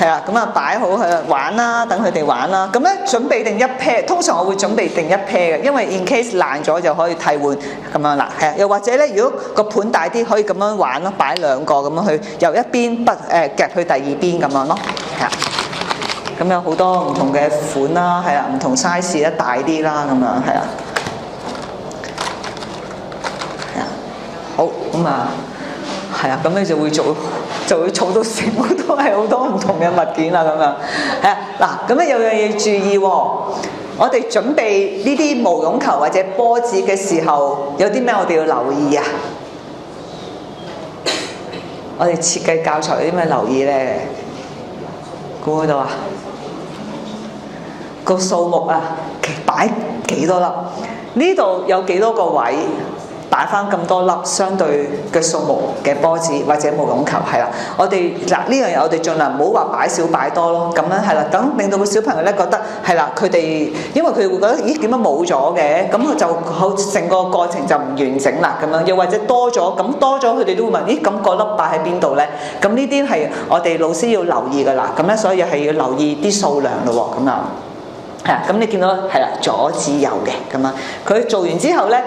[SPEAKER 1] 係啊，咁啊擺好佢玩啦，等佢哋玩啦。咁咧準備定一 pair， 通常我會準備定一 pair 嘅，因為 in case 爛咗就可以替換咁樣啦。係啊，又或者咧，如果個盤大啲，可以咁樣玩咯，擺兩個咁樣去由一邊夾去第二邊咁樣咯。係啊，咁有好多唔同嘅款啦，係啊，唔同 size 咧大啲啦，咁樣係啊，係啊，好咁啊。係啊，咁你就會儲到成個都係好多唔同嘅物件啦，咁樣係啊嗱，咁咧有樣嘢注意喎，我哋準備呢啲毛絨球或者波子嘅時候，有啲咩我哋要留意啊？我哋設計教材有啲咩留意咧？估到啊？個數目啊，擺幾多粒？呢度有幾多個位？擺翻咁多粒相對嘅數目嘅波子或者毛絨球係啦，我哋嗱呢樣嘢我哋盡量唔好話擺少擺多咯，咁樣係啦，咁令到個小朋友咧覺得係啦，佢哋因為佢會覺得咦點解冇咗嘅，咁佢就好成個過程就唔完整啦咁樣，又或者多咗，咁多咗佢哋都會問咦咁嗰粒擺喺邊度咧？咁呢啲係我哋老師要留意㗎啦，咁咧所以係要留意啲數量咯喎，咁啊係啊，咁你見到係啦左至右嘅咁啊，佢做完之後咧。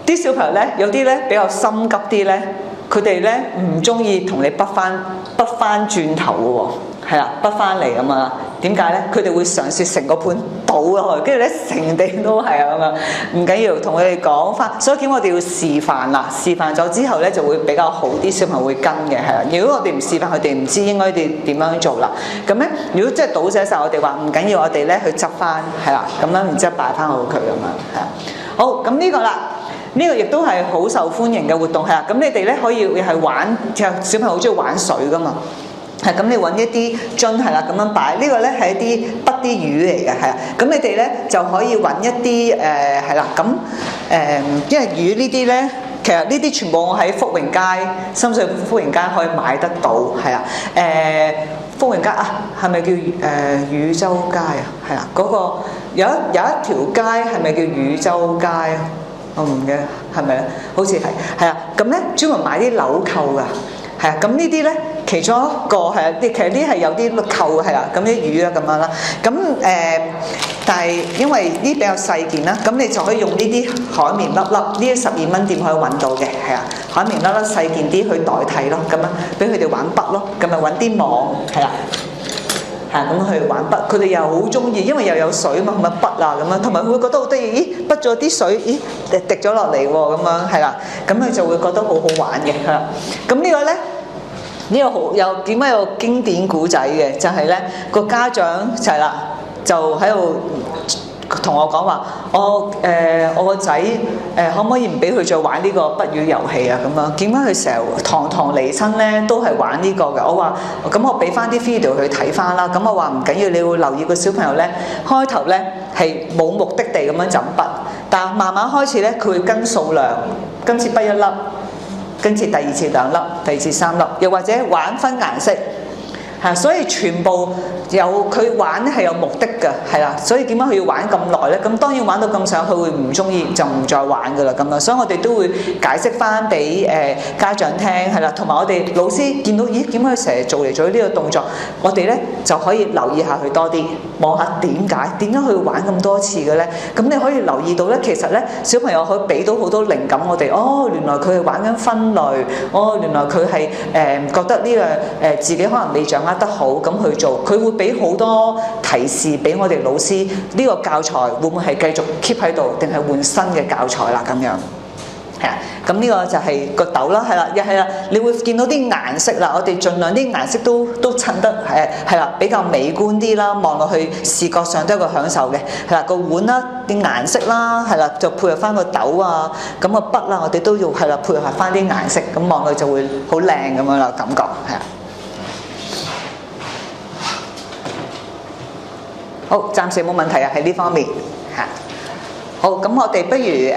[SPEAKER 1] 啲小朋友咧，有啲咧比較心急啲咧，佢哋咧唔中意同你筆翻轉頭嘅喎，係啦，筆翻嚟咁啊。點解咧？佢哋會嘗試成個盤倒落去，跟住咧成地都係啊咁啊。唔緊要，同佢哋講翻。所以點我哋要示範啦？示範咗之後咧，就會比較好啲，小朋友會跟嘅係啦。如果我哋唔示範，佢哋唔知應該點樣做啦。咁咧，如果即係倒瀉曬，我哋話唔緊要，我哋咧去執翻係啦，咁樣然之後擺翻好佢咁樣係啊。好，咁呢個啦。呢個亦都係好受歡迎嘅活動係啊！咁你哋咧可以係玩，其實小朋友好中意玩水噶嘛，係咁你揾一啲樽係啦咁樣擺，呢個咧係一啲筆啲魚嚟嘅係啊！咁你哋咧就可以揾一啲係啦咁因為魚呢啲咧，其實呢啲全部我喺福榮街、深水埗福榮街可以買得到係啊福榮街啊，係咪叫汝州街啊？係啦，嗰個有一條街係咪叫汝州街啊？我唔記得係咪咧？好似係啊，咁咧專門買啲紐扣㗎，係啊，咁呢啲咧其中一個係啊，其實呢係有啲扣係啦，咁啲魚啊咁樣啦，咁但係因為呢比較細件啦，咁你就可以用呢啲海綿粒粒，呢啲12蚊店可以揾到嘅，係啊，海綿粒粒細件啲去代替咯，咁樣俾佢哋玩筆咯，咁咪揾啲網係啦。係咁去玩筆，佢哋又好中意，因為又有水嘛，咪筆啊咁樣，同埋佢會覺得好得意，咦，筆咗啲水，咦，滴咗落嚟喎，咁樣係啦，咁佢就會覺得好好玩嘅，係啦。咁呢個咧，呢個好有點解有經典古仔嘅，就係咧個家長就係啦，就喺度同我講話，我個仔可唔可以唔俾佢再玩呢個筆語遊戲啊？咁樣點解佢成日堂離親咧都係玩呢個嘅？我話咁我俾翻啲 video 佢睇翻啦。咁我話唔緊要，你要留意個小朋友咧，開頭咧係冇目的地咁樣就筆，但係慢慢開始咧佢會跟數量，今次筆一粒，跟住第二次2粒，第二次3粒，又或者玩分顏色。係，所以全部有佢玩咧係有目的嘅，係啦。所以點解佢要玩咁耐咧？咁當然玩到咁上，佢會唔中意就唔再玩噶啦咁樣。所以我哋都會解釋翻俾家長聽，係啦。同埋我哋老師見到，咦點解佢成日做嚟做呢個動作？我哋咧就可以留意下佢多啲，望下點解佢會玩咁多次嘅咧？咁你可以留意到咧，其實咧小朋友可以俾到好多靈感我哋。哦，原來佢係玩緊分類。哦，原來佢係覺得呢個自己可能未掌握得好咁去做，佢會俾好多提示俾我哋老師。呢個教材會唔會係繼續 keep 喺度，定係換新嘅教材啦？咁樣係啊，咁呢個就係個豆啦，係啦，又係啦，你會見到啲顏色啦，我哋盡量啲顏色都襯得係啦，比較美觀啲啦，望落去視覺上都有個享受嘅，係啦，個碗啦啲顏色啦，係啦，就配合翻個豆啊，咁個筆啦，我哋都要係啦，配合翻啲顏色，咁望落去就會好靚咁樣啦，感覺係啊。好，暫時冇問題啊，喺呢方面嚇。好，咁我哋不如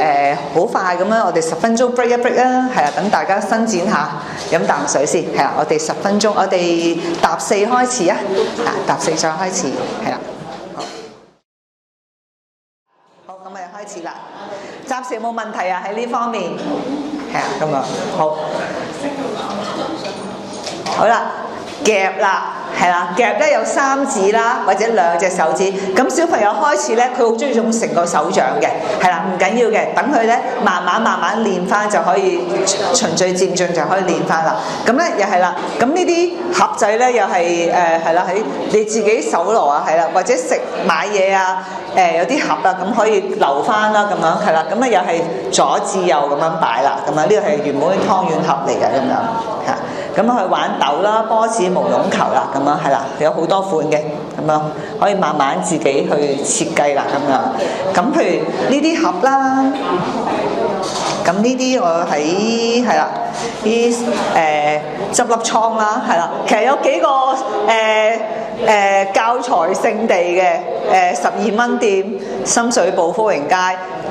[SPEAKER 1] 好快咁樣，我哋10分鐘 break 一 break 啦，係啊，等大家伸展下，飲啖水先，係啦，我哋10分鐘，我哋搭4開始啊，搭4再開始，係啦，好，咁我哋開始啦，暫時冇問題啊，喺呢方面，係啊，咁啊，好啦，夾啦。係啦，夾咧有3指啦，或者2隻手指。咁小朋友開始咧，佢好中意用成個手掌嘅，係啦，唔緊要嘅，等佢咧慢慢練翻就可以循序漸進就可以練翻啦。咁咧又係啦，咁呢啲盒仔咧又係係啦，喺你自己手攞啊，係啦，或者買嘢啊，有啲盒啊，咁可以留翻啦，咁樣係啦，咁咧又係左至右咁樣擺啦，咁啊呢個係原本嘅湯圓盒嚟嘅咁樣嚇。咁去玩豆啦、波子、毛絨球啦，咁樣係啦，有好多款嘅，咁樣可以慢慢自己去設計啦，咁樣。咁譬如呢啲盒啦，咁呢啲我喺係啦，啲執笠倉啦，係啦，其實有幾個教材聖地嘅12蚊店、深水埗福榮街、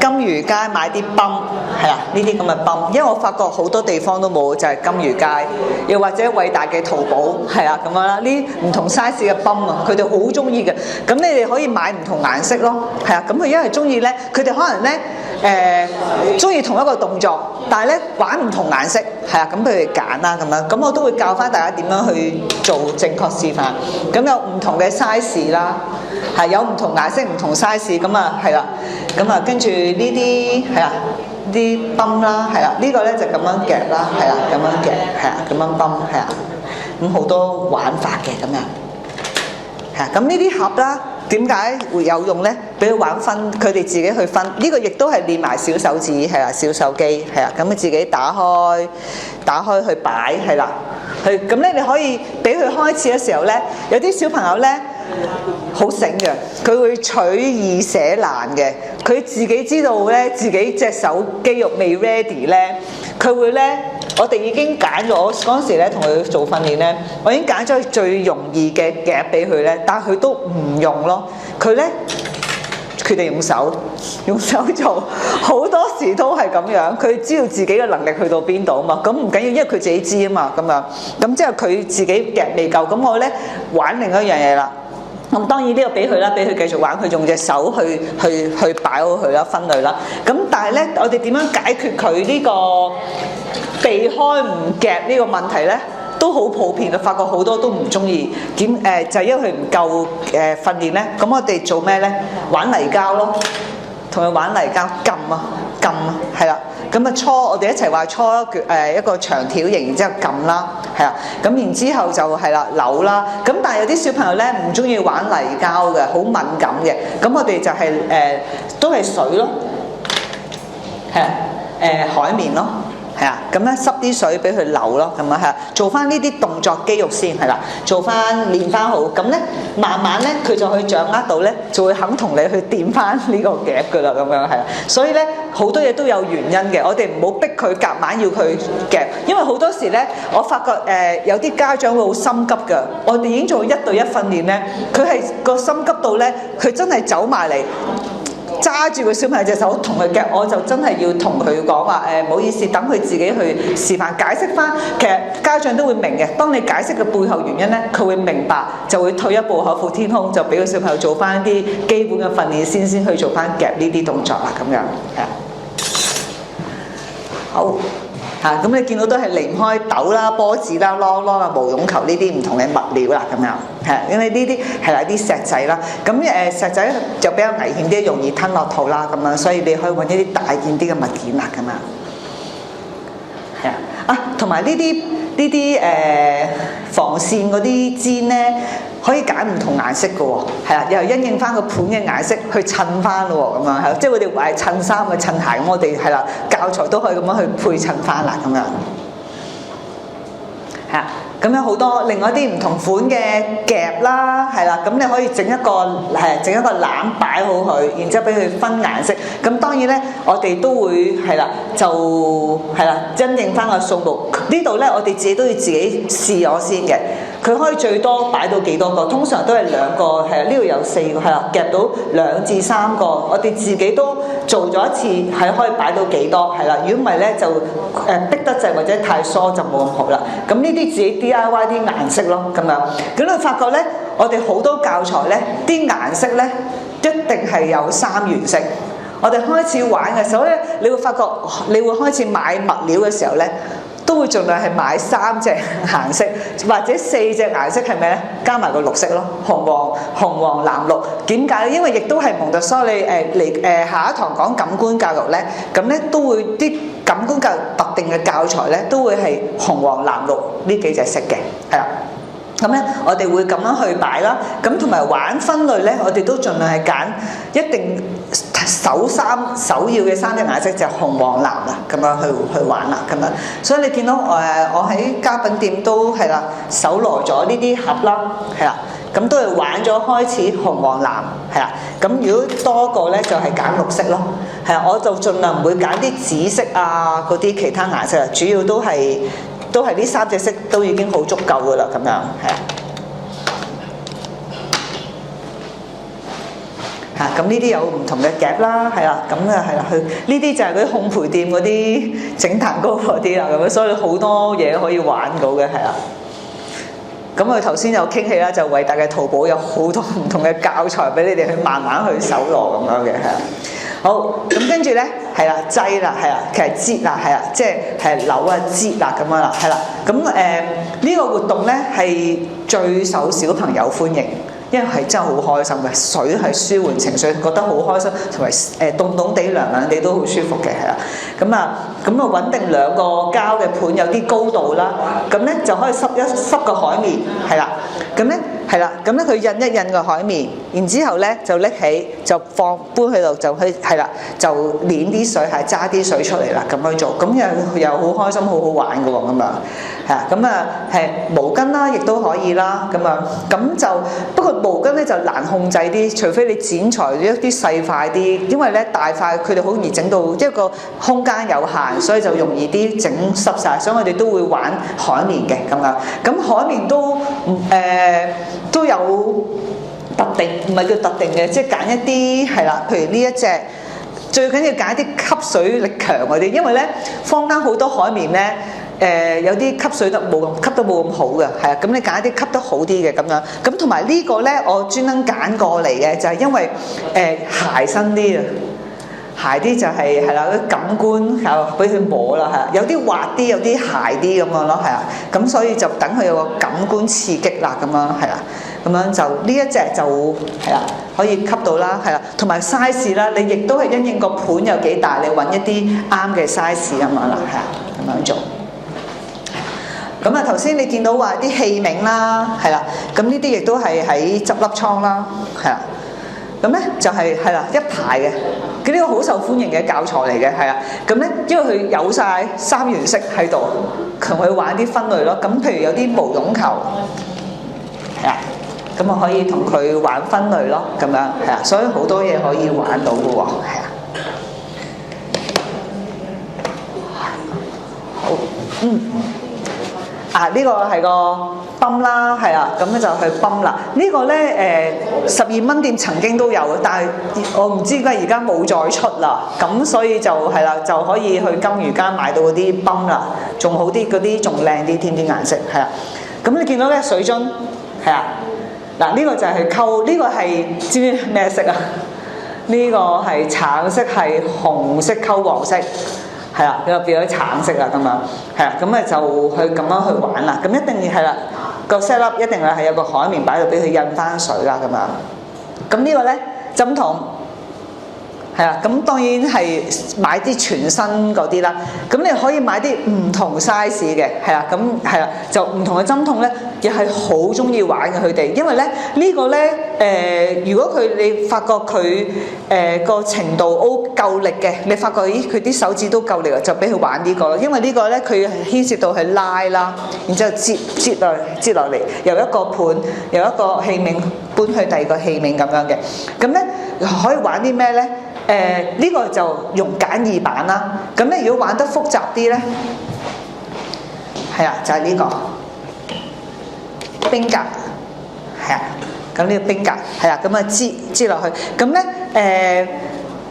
[SPEAKER 1] 金魚街買啲泵，係啦，呢啲咁嘅泵，因為我發覺好多地方都冇，就係金魚街，又或者偉大嘅淘寶，係啦咁樣啦，呢唔同 size 嘅泵啊，佢哋好中意嘅，咁你哋可以買唔同顏色咯，係啊，咁佢因為中意咧，佢哋可能咧中意同一個動作，但係咧玩唔同顏色，係啊，咁佢哋揀啦咁樣，咁我都會教翻大家點樣去做正確示範，咁有唔同嘅 size 啦，係有唔同顏色、唔同 size，咁啊係啦，咁啊跟住呢啲係啊啲泵啦，係啦，呢個咧就咁樣夾啦，係啦，咁樣夾，係啊，咁樣泵，係啊，咁好多玩法嘅咁樣，係啊，咁呢啲盒啦。點解會有用咧？俾佢玩分，佢哋自己去分。呢個亦都係練埋小手指，係啦，小手機，係啊。咁你自己打開去擺，係啦。咁咧你可以俾佢開始嘅時候咧，有啲小朋友咧好醒嘅，佢會取易捨難嘅。佢自己知道咧，自己隻手肌肉未 ready 咧，佢會咧。我哋已經揀咗，我嗰陣時咧同佢做訓練咧，我已經揀咗最容易嘅夾俾佢咧，但係佢都唔用咯。佢咧決定用手做，好多時都係咁樣。佢知道自己嘅能力去到邊度啊嘛，咁唔緊要，因為佢自己知啊嘛，咁樣咁之後佢自己夾未夠，咁我咧玩另一樣嘢啦。咁當然呢個俾佢啦，俾佢繼續玩，佢用隻手去擺好佢啦，分類啦。咁但係咧，我哋點樣解決佢呢個避開唔夾呢個問題咧？都好普遍啊！發覺好多都唔中意就係因為佢唔夠訓練咧。咁我哋做咩咧？玩泥膠咯，同佢玩泥膠撳啊，係啦。咁啊搓，我哋一齊話搓一個長條形，然之後撳啦，係啦。咁然之後就係啦扭啦。咁但係有啲小朋友咧唔中意玩泥膠嘅，好敏感嘅。咁我哋就係都係水咯，係海綿咯。係啊，咁咧濕啲水俾佢流咯，咁啊係，做翻呢啲動作肌肉先係啦，做翻練翻好，咁咧慢慢咧佢就可以掌握到咧，就會肯同你去掂翻呢個夾噶啦，咁樣係啊，所以咧好多嘢都有原因嘅，我哋唔好逼佢夾硬要佢夾，因為好多時咧我發覺有啲家長會好心急㗎，我哋已經做1對1訓練咧，佢係個心急到咧，佢真係走埋嚟。揸住個小朋友隻手同佢夾，我就真係要同佢講話唔好意思，等佢自己去示範解釋翻。其實家長都會明嘅，當你解釋嘅背後原因咧，佢會明白，就會退一步海闊天空，就俾個小朋友做翻啲基本嘅訓練先去做翻夾呢啲動作啦，咁樣係啊。好。咁你見到都係離唔開豆啦、波子啦、啷啷啊、毛絨球呢啲唔同嘅物料啦，咁樣因為呢啲係啦啲石仔啦，咁石仔就比較危險啲，容易吞落肚啦，咁樣，所以你可以揾一啲大件啲嘅物件啦，咁樣係啊，同埋呢啲防線嗰啲氈咧，可以揀唔同顏色嘅喎，係啦，又因應翻個盤嘅顏色去襯翻咯喎，咁樣係，即係我哋話襯衫嘅襯鞋，咁我哋係啦，教材都可以咁樣去配襯翻啦，咁樣係啊。咁有好多另外一啲唔同款嘅夾啦，係啦，咁你可以整一個籃擺好佢，然之後俾佢分顏色。咁當然咧，我哋都會係啦，就係啦，因應翻個數目。呢度咧，我哋自己都要自己試咗先嘅。佢可以最多擺到幾多個？通常都係2個，係啊，呢度有4個，係啦，夾到2至3個。我哋自己都做咗一次，係可以擺到幾多？係啦，如果唔係咧，就逼得滯或者太疏就冇咁好啦。咁呢啲自己 DIY 啲顏色咯，咁樣。咁你發覺咧，我哋好多教材咧，啲顏色咧一定係有3原色。我哋開始玩嘅時候咧，你會發覺你會開始買物料嘅時候咧，都會盡量係買3隻顏色或者4隻顏色，係咪咧？加埋個綠色咯，紅黃藍綠。點解咧？因為亦都係蒙特梭利下一堂講感官教育咧，咁咧都會啲感官教育特定嘅教材咧，都會係紅黃藍綠呢幾隻色嘅，係啦。咁咧，我哋會咁樣去擺啦。咁同埋玩分類咧，我哋都盡量係揀一定首要嘅3隻顏色就係紅黃藍啦，咁樣去玩啦，咁樣。所以你見到我喺家品店都係啦，搜羅咗呢啲盒啦，係啦，咁都係玩咗開始紅黃藍，係啦。咁如果多個咧，就係揀綠色咯，係啊，我就盡量唔會揀啲紫色啊嗰啲其他顏色啦，主要都係呢3隻色都已經好足夠噶啦，咁樣係啊。咁呢啲有唔同嘅夾啦，係啦，咁啊係啦，呢啲就係嗰啲烘焙店嗰啲整蛋糕嗰啲啦，咁樣，所以好多嘢可以玩到嘅，係啦。咁我頭先有傾起啦，就偉大嘅淘寶有好多唔同嘅教材俾你哋去慢慢去搜羅咁樣嘅，係啦。好，咁跟住咧，係啦，擠啦，係啦，其實擠啦，係啦，即係扭啊擠啦咁樣啦，係啦。咁呢個活動咧係最受小朋友歡迎。因為係真係好開心嘅，水係舒緩情緒，覺得好開心，同埋凍凍地、涼涼地都好舒服嘅，係啦。咁啊穩定2個膠嘅盤，有啲高度啦。咁咧就可以濕個海綿，係啦。咁咧係啦，咁咧佢印一印個海綿，然之後咧就拎起就搬去度就去係啦，就攣啲水係揸啲水出嚟啦，咁樣做，咁又好開心，好好玩嘅喎，咁啊係啊，咁啊係毛巾啦，亦都可以啦，咁啊咁就不過毛巾咧就難控制啲，除非你剪裁一啲細塊啲，因為咧大塊佢哋好容易整到一個空間有限，所以就容易啲整濕晒，所以我哋都會玩海綿嘅咁樣，咁海綿都有特定，唔係叫特定嘅，即係揀一啲係啦，譬如呢一隻最緊要揀一啲吸水力強嗰啲，因為咧坊間好多海綿咧有啲吸水得冇咁好嘅，係啊，咁你揀一啲吸得好啲嘅咁樣，咁同埋呢個咧我專登揀過嚟嘅就係因為鞋身啲啊。鞋啲就係啦，啲感官又俾佢摸啦，係啊，有啲滑啲，有啲鞋啲咁樣咯，係啊，咁所以就等佢有個感官刺激啦，咁樣係啦，咁樣就呢一隻就係啦，可以吸到啦，係啦，同埋 size 啦，你亦都係因應個盤有幾大，你揾一啲啱嘅 size 咁樣啦，係啊，咁樣做。咁啊頭先你見到話啲器皿啦，係啦，咁呢啲亦都係喺執笠倉啦，係啦。咁咧就係啦，一排嘅，佢呢個好受歡迎嘅教材嚟嘅，係啊。咁咧因為佢有晒3原色喺度，同佢玩啲分類咯。咁譬如有啲毛絨球，係啊，咁啊可以同佢玩分類咯，咁樣係啊。所以好多嘢可以玩到嘅喎，係啊。好，呢個係個泵啦，係啊，咁咧就去泵啦。呢個咧12蚊店曾經都有嘅，但係我唔知點解而家冇再出啦。咁所以就係啦，就可以去金魚街買到嗰啲泵啦，仲好啲，嗰啲仲靚啲添啲顏色，係啊。咁你見到咧水樽，係啊，嗱呢個就係溝，呢個係知唔知咩色啊？呢個係橙色，係紅色溝黃色。係啦，佢就變咗橙色啦咁樣，係啦，咁啊就去咁樣去玩啦。咁一定要係啦，個 set up 一定係有個海綿擺度俾佢印翻水啦咁樣。咁呢個咧針筒係啦，咁當然係買啲全新嗰啲啦。咁你可以買啲唔同 size 嘅，係啦，咁係啦，就唔同嘅針筒咧，亦係好中意玩嘅佢哋，因為咧呢個咧如果你發覺佢個程度夠力嘅，你發覺咦佢啲手指都夠力啊，就俾佢玩呢個咯。因為呢個咧佢牽涉到係拉啦，然之後摺落嚟，由一個盤由一個器皿搬去第二個器皿咁樣嘅。咁咧可以玩啲咩咧？呢個就用簡易版啦。咁咧如果玩得複雜啲咧，係啊，就係呢個冰格，係啊。咁呢個冰格係啊，咁啊擠落去。咁咧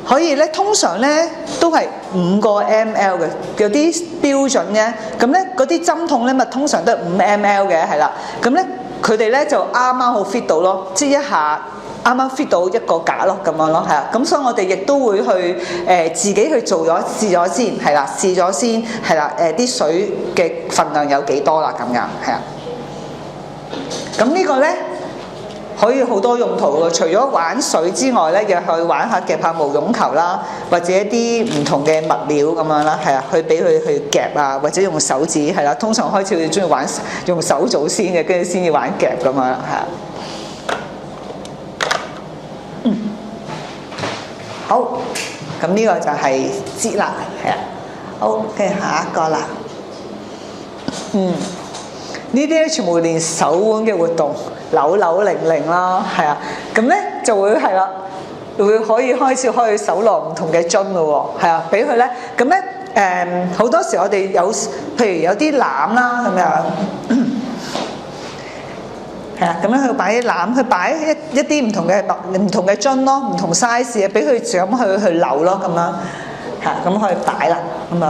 [SPEAKER 1] 可以咧，通常咧都係5個 ml 嘅，有啲標準嘅。咁咧嗰啲針筒咧咪通常都係5 ml 嘅，係啦。咁咧佢哋咧就啱啱好 fit 到咯，擠一下啱啱 fit 到一個格咯，咁樣咯，係啊。咁所以我哋亦都會去自己去做咗試咗先，係啦，試咗先，係啦，啲水嘅份量有幾多啦，咁樣係啊。咁呢個咧可以好多用途喎，除咗玩水之外咧，又去玩下夾下毛絨球啦，或者一啲唔同嘅物料咁樣啦，係啊，去俾佢去夾啊，或者用手指係啦。通常開始佢哋中意玩用手做先嘅，跟住先至玩夾咁樣，係啊。好，咁呢個就係擠啦，係啊。好，跟住下一個啦。呢啲咧全部練手腕嘅活動，扭扭擰擰啦，係啊，咁咧就會係啦，會可以開始可以手攞唔同嘅樽咯喎，係啊，俾佢咧，咁咧好多時我哋有，譬如有啲籃啦咁樣，係啊，咁樣去擺啲籃，去擺一啲唔同嘅樽咯，唔同 size 嘅，俾佢就咁去扭咯，咁樣係，咁可以擺啦，咁樣。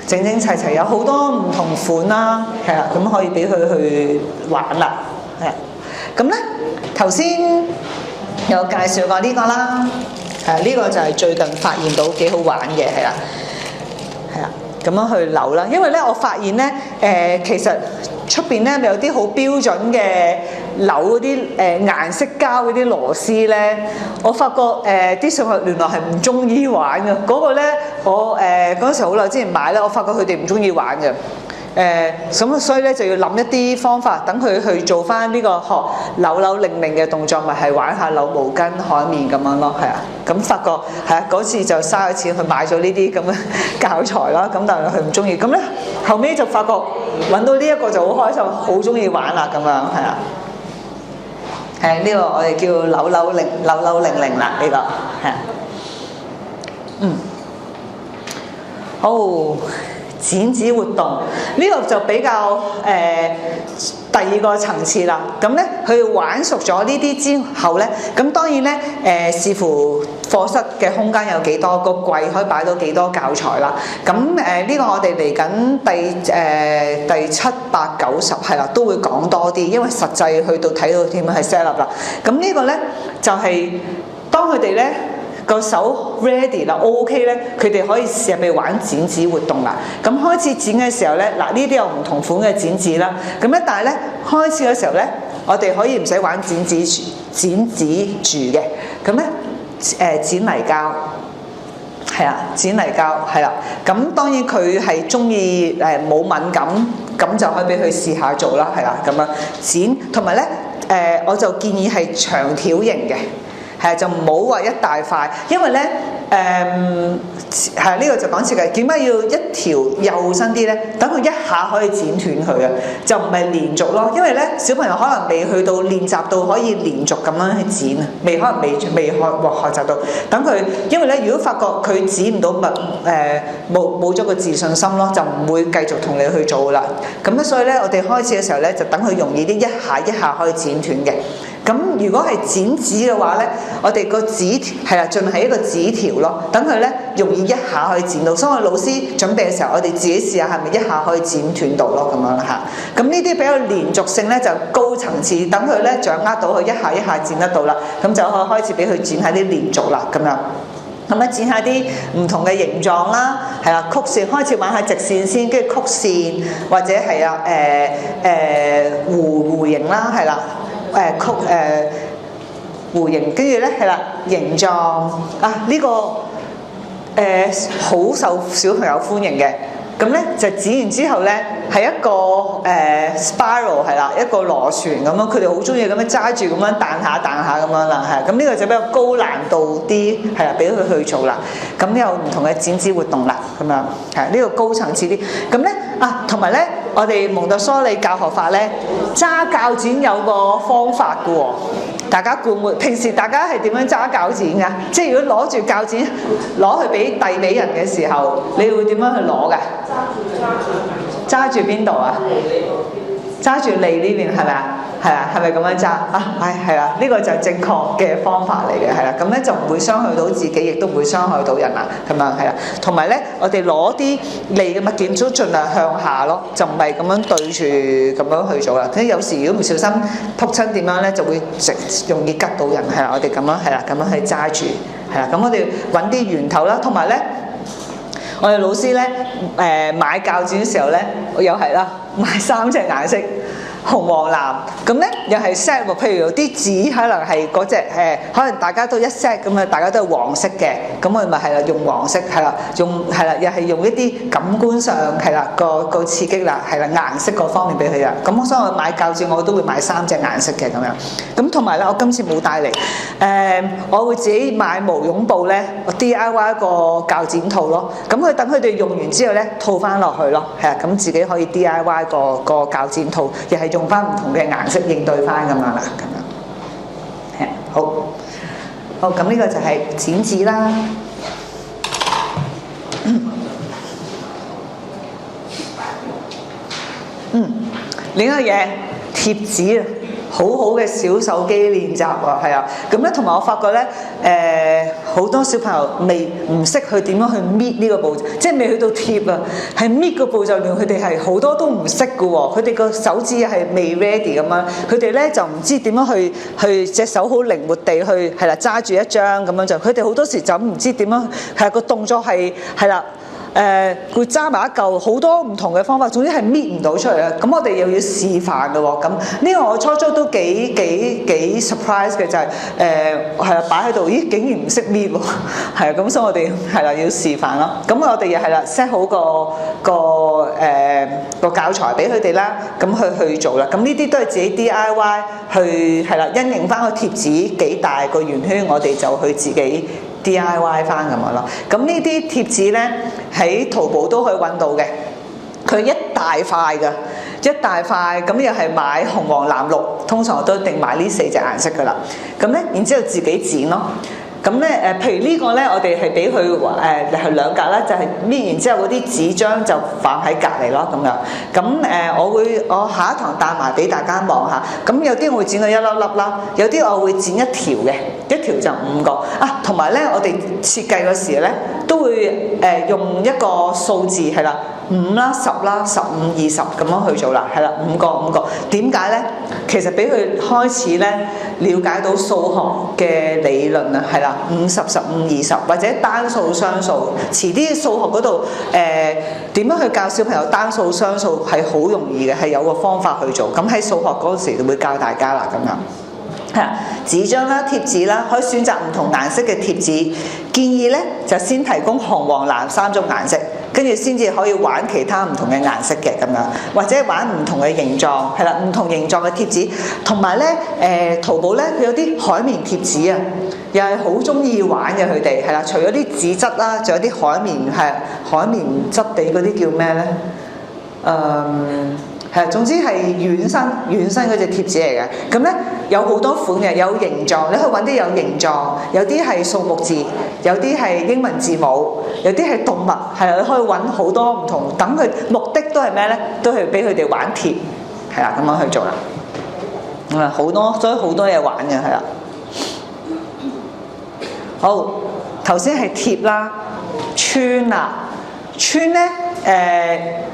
[SPEAKER 1] 整整齊齊有好多唔同款啦，係啊，咁可以俾佢去玩啦，係啊。咁咧頭先有介紹過呢個啦，呢個就係最近發現到幾好玩嘅，係啦，係啊，咁樣去扭啦。因為咧我發現咧其實出邊咧咪有啲好標準嘅扭嗰啲顏色膠嗰啲螺絲咧，我發覺啲小朋友原來係唔中意玩嘅。嗰個咧我嗰陣時好耐之前買咧，我發覺佢哋唔中意玩嘅。咁所以咧就要諗一啲方法，等佢去做翻呢個學扭扭擰擰嘅動作，咪係玩下扭毛巾、海綿咁樣咯，係啊。咁發覺係啊，嗰次就嘥咗錢去買咗呢啲咁嘅教材啦。咁但係佢唔中意，咁咧後尾就發覺揾到呢一個就好開心，好中意玩啦咁樣，係啊。係呢個我哋叫扭扭擰擰啦，呢個係。好。剪紙活動呢個就比較第二個層次啦。咁咧佢玩熟咗呢啲之後咧，咁當然咧視乎課室嘅空間有幾多，個櫃可以擺到幾多教材啦。咁呢個我哋嚟緊第7、8、9、10係啦，都會講多啲，因為實際去到睇到點樣係 set up 啦。咁呢個咧就係當佢哋咧個手 ready 啦 ，OK 咧，佢哋可以試下去玩剪紙活動啦。咁開始剪嘅時候咧，嗱呢啲有唔同款嘅剪紙啦。咁咧，但係咧開始嘅時候咧，我哋可以唔使玩剪紙住嘅。咁咧剪泥膠，係啊，剪泥膠係啦。咁當然佢係中意冇敏感，咁就可以俾佢試下做啦，係啦，咁樣剪。同埋咧我就建議係長條型嘅。係就唔好話一大塊，因為咧係呢個就講設計，點解要一條幼身啲咧？等佢一下可以剪斷佢啊，就唔係連續咯。因為咧小朋友可能未去到練習到可以連續咁樣去剪啊，可能未學習到。等佢，因為咧如果發覺佢剪唔到冇咗個自信心咯，就唔會繼續同你去做啦。咁咧所以咧我哋開始嘅時候咧，就等佢容易啲，一下可以剪斷嘅。咁如果係剪紙嘅話咧，我哋個紙係啦，盡係一個紙條咯，等佢咧容易一下可以剪到。所以我老師準備嘅時候，我哋自己試下係咪一下可以剪斷到咯，咁樣嚇。咁呢啲比較連續性咧就高層次，等佢咧掌握到佢一下剪得到啦，咁就可以開始俾佢剪下啲連續啦，咁樣。咁咧剪下啲唔同嘅形狀啦，係啦，曲線開始玩下直線先，跟住曲線或者係啊弧形啦，係啦。弧形，跟住咧係啦，形狀啊呢個好受小朋友歡迎嘅。咁咧就剪完之後咧係一個spiral 係啦，一個螺旋咁樣，佢哋好中意咁樣揸住咁樣彈下彈下咁樣啦，係咁呢個就比較高難度啲係啦，俾佢去做啦。咁有唔同嘅剪紙活動啦，咁樣係呢個高層次啲。咁咧啊，同埋咧我哋蒙特梭利教學法咧揸鉸剪有個方法嘅喎。大家會唔會平時大家係點樣揸鉸剪㗎？即係如果攞住鉸剪攞去遞俾人嘅時候，你會點樣去攞㗎？揸住邊度啊？揸住脷呢邊係咪啊？係啊，係咪咁樣揸啊？係啦，呢個就係正確嘅方法嚟嘅，係啦，咁咧就唔會傷害到自己，亦都唔會傷害到人啦，咁樣係啦。同埋咧，我哋攞啲利嘅物件都盡量向下咯，就唔係咁樣對住咁樣去做啦。咁有時如果唔小心撲親點樣咧，就會容易吉到人，係啦。我哋咁樣係啦，咁樣去揸住，係啦。咁我哋揾啲圓頭啦，同埋咧，我哋老師咧買鉸剪嘅時候咧，又係啦，買3隻顏色。紅黃藍咁咧，又係 set 喎。譬如有啲紙可能係嗰隻可能大家都一 set 咁啊，大家都係黃色嘅，咁我咪係啦，用黃色係啦，係啦，又係用一啲感官上係啦個刺激啦，係啦顏色嗰方面俾佢啦。咁所以我買鉸剪我都會買3隻顏色嘅咁樣。咁同埋咧，我今次冇帶嚟我會自己買毛絨布咧，我 DIY 個鉸剪套咯。咁佢等佢哋用完之後咧，套翻落去咯，係啊，咁自己可以 DIY 個鉸剪套，又係用翻唔同嘅顏色應對翻咁樣啦，咁樣係好，咁呢個就係剪紙啦。另一個嘢貼紙啊，好好嘅小手機練習啊，係啊，咁咧同埋我發覺咧，好多小朋友唔識去點樣去搣呢個步驟，即係未去到貼啊，係搣個步驟連佢哋係好多都唔識嘅喎，佢哋個手指係未 ready 咁樣，佢哋咧就唔知點樣去隻手好靈活地去係啦揸住一張咁樣就，佢哋好多時就唔知點樣係個動作係啦。會揸埋一嚿好多唔同嘅方法，總之係搣唔到出嚟啦。咁我哋又要示範嘅喎。咁呢個我初都幾 surprise 嘅，就係係啦，擺喺度，咦竟然唔識搣喎，係啊，咁所以我哋係啦要示範咯。咁我哋又係啦 set 好個教材俾佢哋啦，咁去做啦。咁呢啲都係自己 DIY 去係啦，因應翻個貼紙幾大個圓圈，我哋就去自己DIY 翻咁樣咯，咁呢啲貼紙咧喺淘寶都可以揾到嘅，佢一大塊㗎，一大塊，咁又係買紅黃藍綠，通常我都一定買呢4隻顏色㗎啦，咁咧然之後自己剪咯。咁咧譬如呢個咧，我哋係俾佢係2格啦，就係搣完之後嗰啲紙張就放喺隔離咯，咁樣。咁我下一堂帶埋俾大家望下。咁有啲我會剪到一粒粒啦，有啲我會剪一條嘅，一條就5個啊。同埋咧，我哋設計嗰時咧都會用一個數字係啦，5啦、10啦、15、20咁樣去做啦，係啦，5個。點解咧？其實俾佢開始咧了解到數學嘅理論啊，係啦。50、15、20或者單數雙數，遲啲數學嗰度點樣去教小朋友單數雙數係好容易嘅，係有個方法去做。咁喺數學嗰時就會教大家啦，咁樣係啊，紙張啦、貼紙啦，可以選擇唔同顏色嘅貼紙。建議咧就先提供紅黃藍3種顏色，跟住先至可以玩其他唔同嘅顏色嘅咁樣，或者玩唔同嘅形狀，係啦，唔同形狀嘅貼紙。同埋咧淘寶咧佢有啲海綿貼紙啊，又係好中意玩嘅佢哋，係啦，除咗啲紙質啦，仲有啲海綿質地嗰啲叫咩咧？係，總之係軟身嗰隻貼紙嚟嘅。咁咧有好多款嘅，有形狀，你可以揾啲有形狀，有啲係數目字，有啲係英文字母，有啲係動物，係啦，你可以揾好多唔同。等佢目的都係咩咧？都係俾佢哋玩貼，係啦，咁樣去做啦。好多，所以好多嘢玩嘅，係啦。好，頭先係貼啦，穿啦，穿咧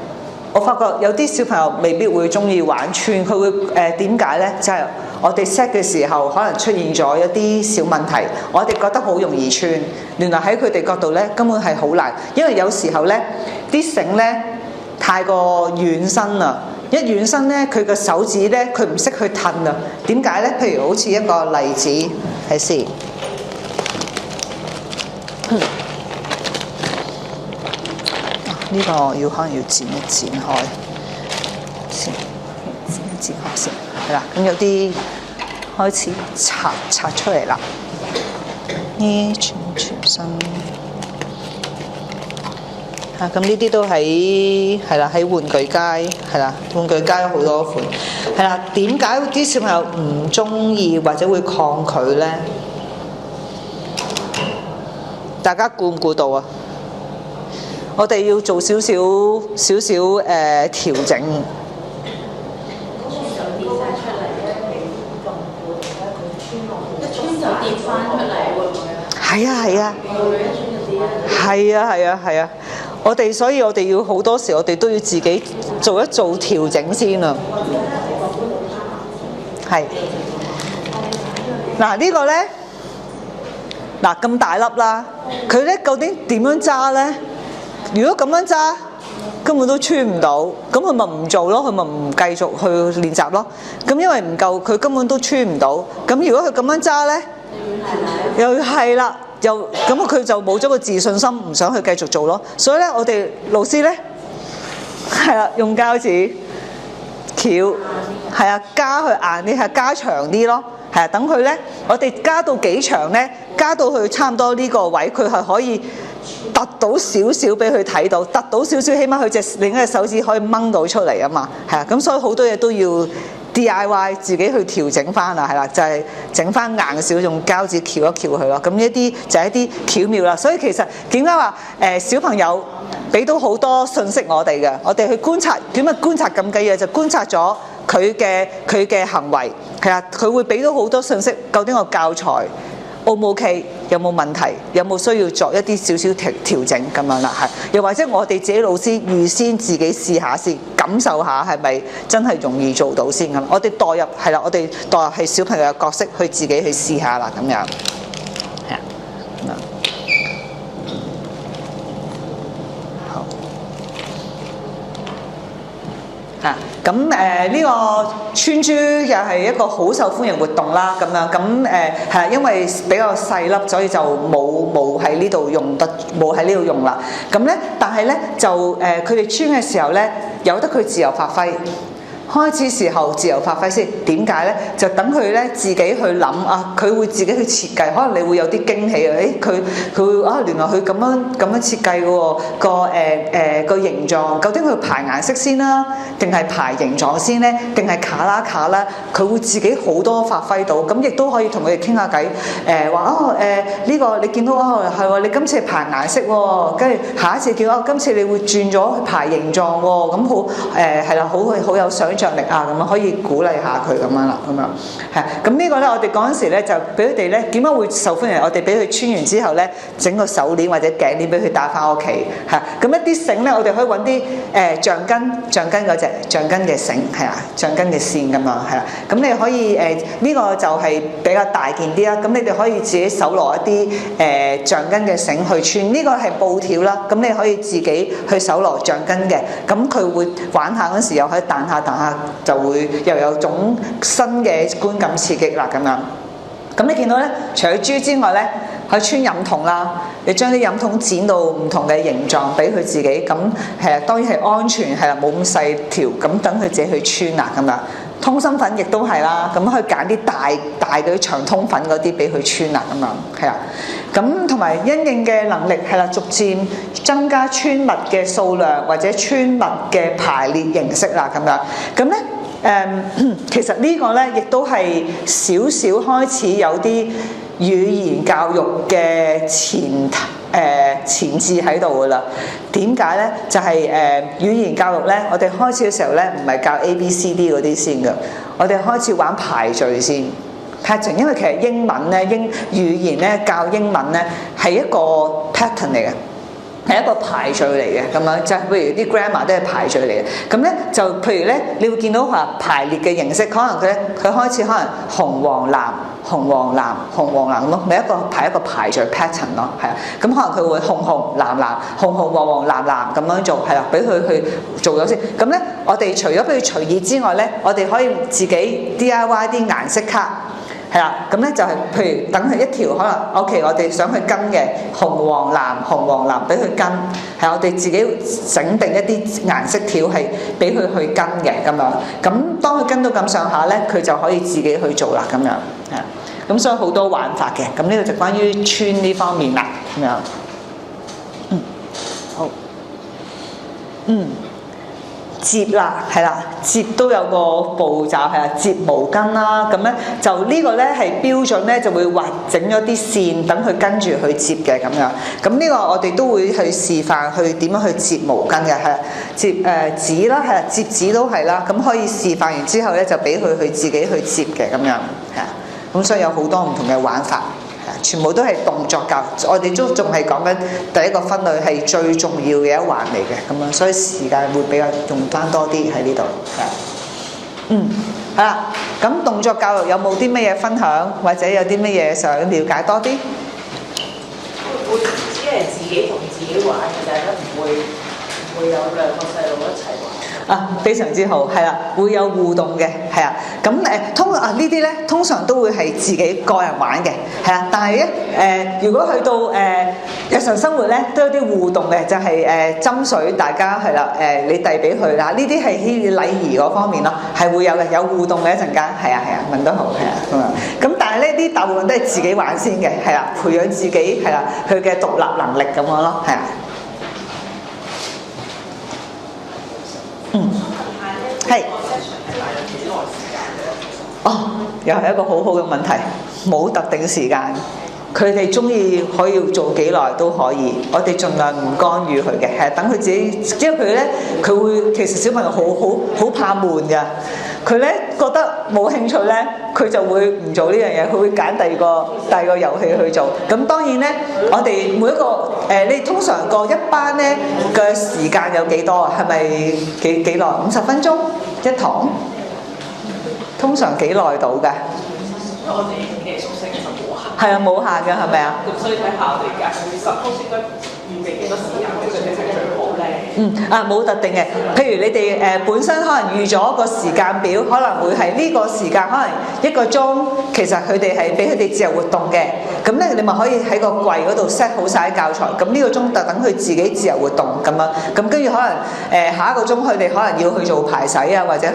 [SPEAKER 1] 我發覺有啲小朋友未必會中意玩穿，佢會點解咧？就係我哋 set 嘅時候可能出現咗一啲小問題，我哋覺得好容易穿，原來喺佢哋角度咧根本係好難，因為有時候咧啲繩咧太過軟身啦，一軟身咧佢個手指咧佢唔識去褪啊。點解咧？譬如好似一個例子，睇先。呢個要可能要剪一剪開先，剪一剪開先，係啦。咁有啲開始拆出嚟啦。呢全身嚇，咁呢啲都喺係啦，喺玩具街係啦，玩具街有好多款係啦。點解啲小朋友唔中意或者會抗拒咧？大家估唔估到啊？我哋要做少少調整。係啊！所以我哋要好多時，我哋都要自己做一做調整先啊。係嗱，呢個咧嗱咁大粒啦，佢咧究竟點樣揸咧？如果咁樣揸，根本都穿唔到，咁佢咪唔做咯，佢咪唔繼續去練習咯。咁因為唔夠，佢根本都穿唔到。咁如果佢咁樣揸咧，又係啦，又咁佢就冇咗個自信心，唔想去繼續做咯。所以咧，我哋老師咧係啦，用膠紙翹，係啊，加佢硬啲，係加長啲咯。係啊，等佢咧，我哋加到幾長咧？加到佢差唔多呢個位，佢係可以突到少少俾佢睇到，突到少少，起碼佢隻另一隻手指可以掹到出嚟啊嘛。係啊，咁所以好多嘢都要 DIY 自己去調整翻啊，係啦，就係整翻硬少，用膠紙翹一翹佢咯。咁呢啲就係一啲巧妙啦。所以其實點解話小朋友俾到好多信息我哋嘅，我哋去觀察點樣觀察咁嘅嘢，就觀察咗佢嘅行為係啊，佢會俾到好多信息。究竟個教材O 唔 OK？ 有冇問題？有冇需要作一啲少少調整咁樣啦？係，又或者我哋自己老師預先自己試下先，感受下係咪真係容易做到先咁。我哋代入係啦，我哋代入係小朋友嘅角色，去自己去試下啦咁樣。係啊，好。咁呢個穿珠又係一個好受歡迎活動啦，咁樣咁係因為比較細粒，所以就冇喺呢度用得，冇喺呢度用啦。咁咧，但係咧就佢哋穿嘅時候咧，由得佢自由發揮。開始時候自由發揮先，點解咧？就等佢咧自己去諗啊，佢會自己去設計，可能你會有啲驚喜啊！佢會啊，原來佢咁樣設計嘅喎，個形狀，究竟佢排顏色先啦，定係排形狀先咧？定係卡啦？佢會自己好多發揮到，咁亦都可以同佢哋傾下偈，話呢個你見到係喎，你今次係排顏色喎，跟住下一次見到今次你會轉咗去排形狀喎，咁好係啦，好有想像力啊，咁樣可以鼓勵下佢咁樣啦，咁樣係。咁呢個咧，我哋嗰陣時咧就俾佢哋咧點解會受歡迎？我哋俾佢穿完之後咧，整個手鏈或者頸鏈俾佢帶翻屋企係。咁一啲繩咧，我哋可以揾啲橡筋嗰隻橡筋嘅繩係啊，橡筋嘅線咁啊係啦。咁你可以呢個就係比較大件啲啦。咁你哋可以自己手攞一啲橡筋嘅繩去穿。呢個係布條啦，咁你可以自己去手攞橡筋嘅。咁佢會玩下嗰時又可以彈下，就會又有種新嘅觀感刺激啦咁樣。咁你見到咧，除咗珠之外咧，可以穿飲筒啦。你將啲飲筒剪到唔同嘅形狀俾佢自己，咁當然係安全係啦，冇咁細條，咁等佢自己去穿啦咁樣。通心粉亦都係啦，咁可以揀啲大嘅長通粉嗰啲俾佢穿啦咁樣係啊。咁同埋因應嘅能力係啦，逐漸增加穿物嘅數量或者穿物嘅排列形式啦咁樣。咁咧其實呢個咧亦都係少少開始有啲語言教育嘅前置喺度噶啦。點解咧？就係語言教育咧，我哋開始嘅時候咧，唔係教 A、B、C、D 嗰啲先噶，我哋開始玩排序先。pattern， 因為其實英文咧，語言咧教英文咧係一個 pattern 嚟嘅。係一個排序嚟嘅，咁樣就係譬如啲 grammar 都係排序嚟嘅。咁咧就譬如咧，你會見到話排列嘅形式，可能佢開始可能紅黃藍咁咯，咪一個排序 pattern 咯，係啊。咁可能佢會紅黃藍咁樣做，係啦，俾佢去做咗先。咁咧，我哋除咗俾佢隨意之外咧，我哋可以自己 DIY 啲顏色卡。係啦，咁咧就係譬如等佢一條可能 OK，我哋想去跟嘅紅黃藍俾佢跟，係我哋自己整定一啲顏色條係俾佢去跟嘅咁樣。咁當佢跟到咁上下咧，佢就可以自己去做啦咁樣。係，咁所以好多玩法嘅。咁呢個就關於穿呢方面啦咁樣。好。摺啦，係啦，摺都有個步驟，係啦，摺毛巾啦，咁咧就呢個咧係標準咧，就會畫整咗啲線，等佢跟住去摺嘅咁樣。咁呢個我哋都會去示範去點樣去摺毛巾嘅，係摺紙啦，係啦，摺紙都係啦，咁可以示範完之後咧，就俾佢去自己去摺嘅咁樣，係啊。咁所以有好多唔同嘅玩法。全部都係動作教育，我哋都仲係講緊第一個分類係最重要嘅一環嚟嘅，咁樣所以時間會比較用翻多啲喺呢度。係啦，咁動作教育有冇啲乜嘢分享，或者有啲乜嘢想了解多啲？
[SPEAKER 2] 會只係自己同自己玩嘅，大家唔會有兩個細路一齊玩。
[SPEAKER 1] 非常之好，係啦，會有互動嘅，係啊。咁呢啲咧，通常都會係自己個人玩嘅，係啊。但係咧如果去到日常生活咧，都有啲互動嘅，就係斟水，大家係啦你遞俾佢啦，呢啲係禮儀嗰方面咯，係會有嘅，有互動嘅一陣間，係啊，問得好，係啊咁樣。咁但係呢啲大部分都係自己玩先嘅，係啦，培養自己係啦佢嘅獨立能力咁樣咯，係啊。係。又係一個好好嘅問題，冇特定時間，佢哋中意可以做幾耐都可以，我哋盡量唔干預佢嘅，係等佢自己，因為佢咧，佢會其實小朋友好怕悶㗎，佢咧覺得冇興趣咧，佢就會唔做呢樣嘢，佢會揀第二個遊戲去做。咁當然咧，我哋每一個你通常個一班咧嘅時間有幾多啊？係咪幾耐？50分鐘一堂？通常幾耐到㗎？
[SPEAKER 2] 因為我哋嘅宿舍其實冇限。
[SPEAKER 1] 係啊，冇限㗎，係咪啊？
[SPEAKER 2] 咁所以睇下我哋而家suppose應該預備幾多時間俾佢哋係最好咧？
[SPEAKER 1] 冇特定嘅。譬如你哋本身可能預咗個時間表，可能會係呢個時間，可能1個鐘，其實佢哋係俾佢哋自由活動嘅。咁咧，你咪可以喺個櫃嗰度 set 好晒啲教材。咁呢個鐘就等佢自己自由活動咁樣。咁跟住可能下一個鐘，佢哋可能要去做排洗啊，或者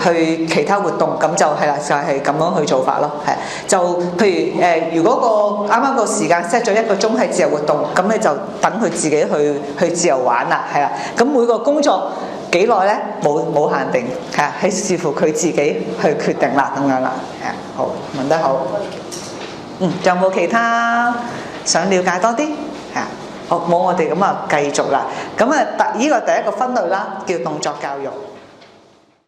[SPEAKER 1] 去其他活動。咁就係啦，就係咁樣去做法咯。係就譬如如果啱啱個時間 set 咗1個鐘係自由活動，咁你就等佢自己去自由玩啦，係啦。咁每個工作幾耐咧？冇限定，係視乎佢自己去決定啦，咁樣啦。好，問得好。仲有冇其他想了解多啲？冇我哋咁啊，繼續啦。咁啊，呢個第一個分類啦，叫動作教育。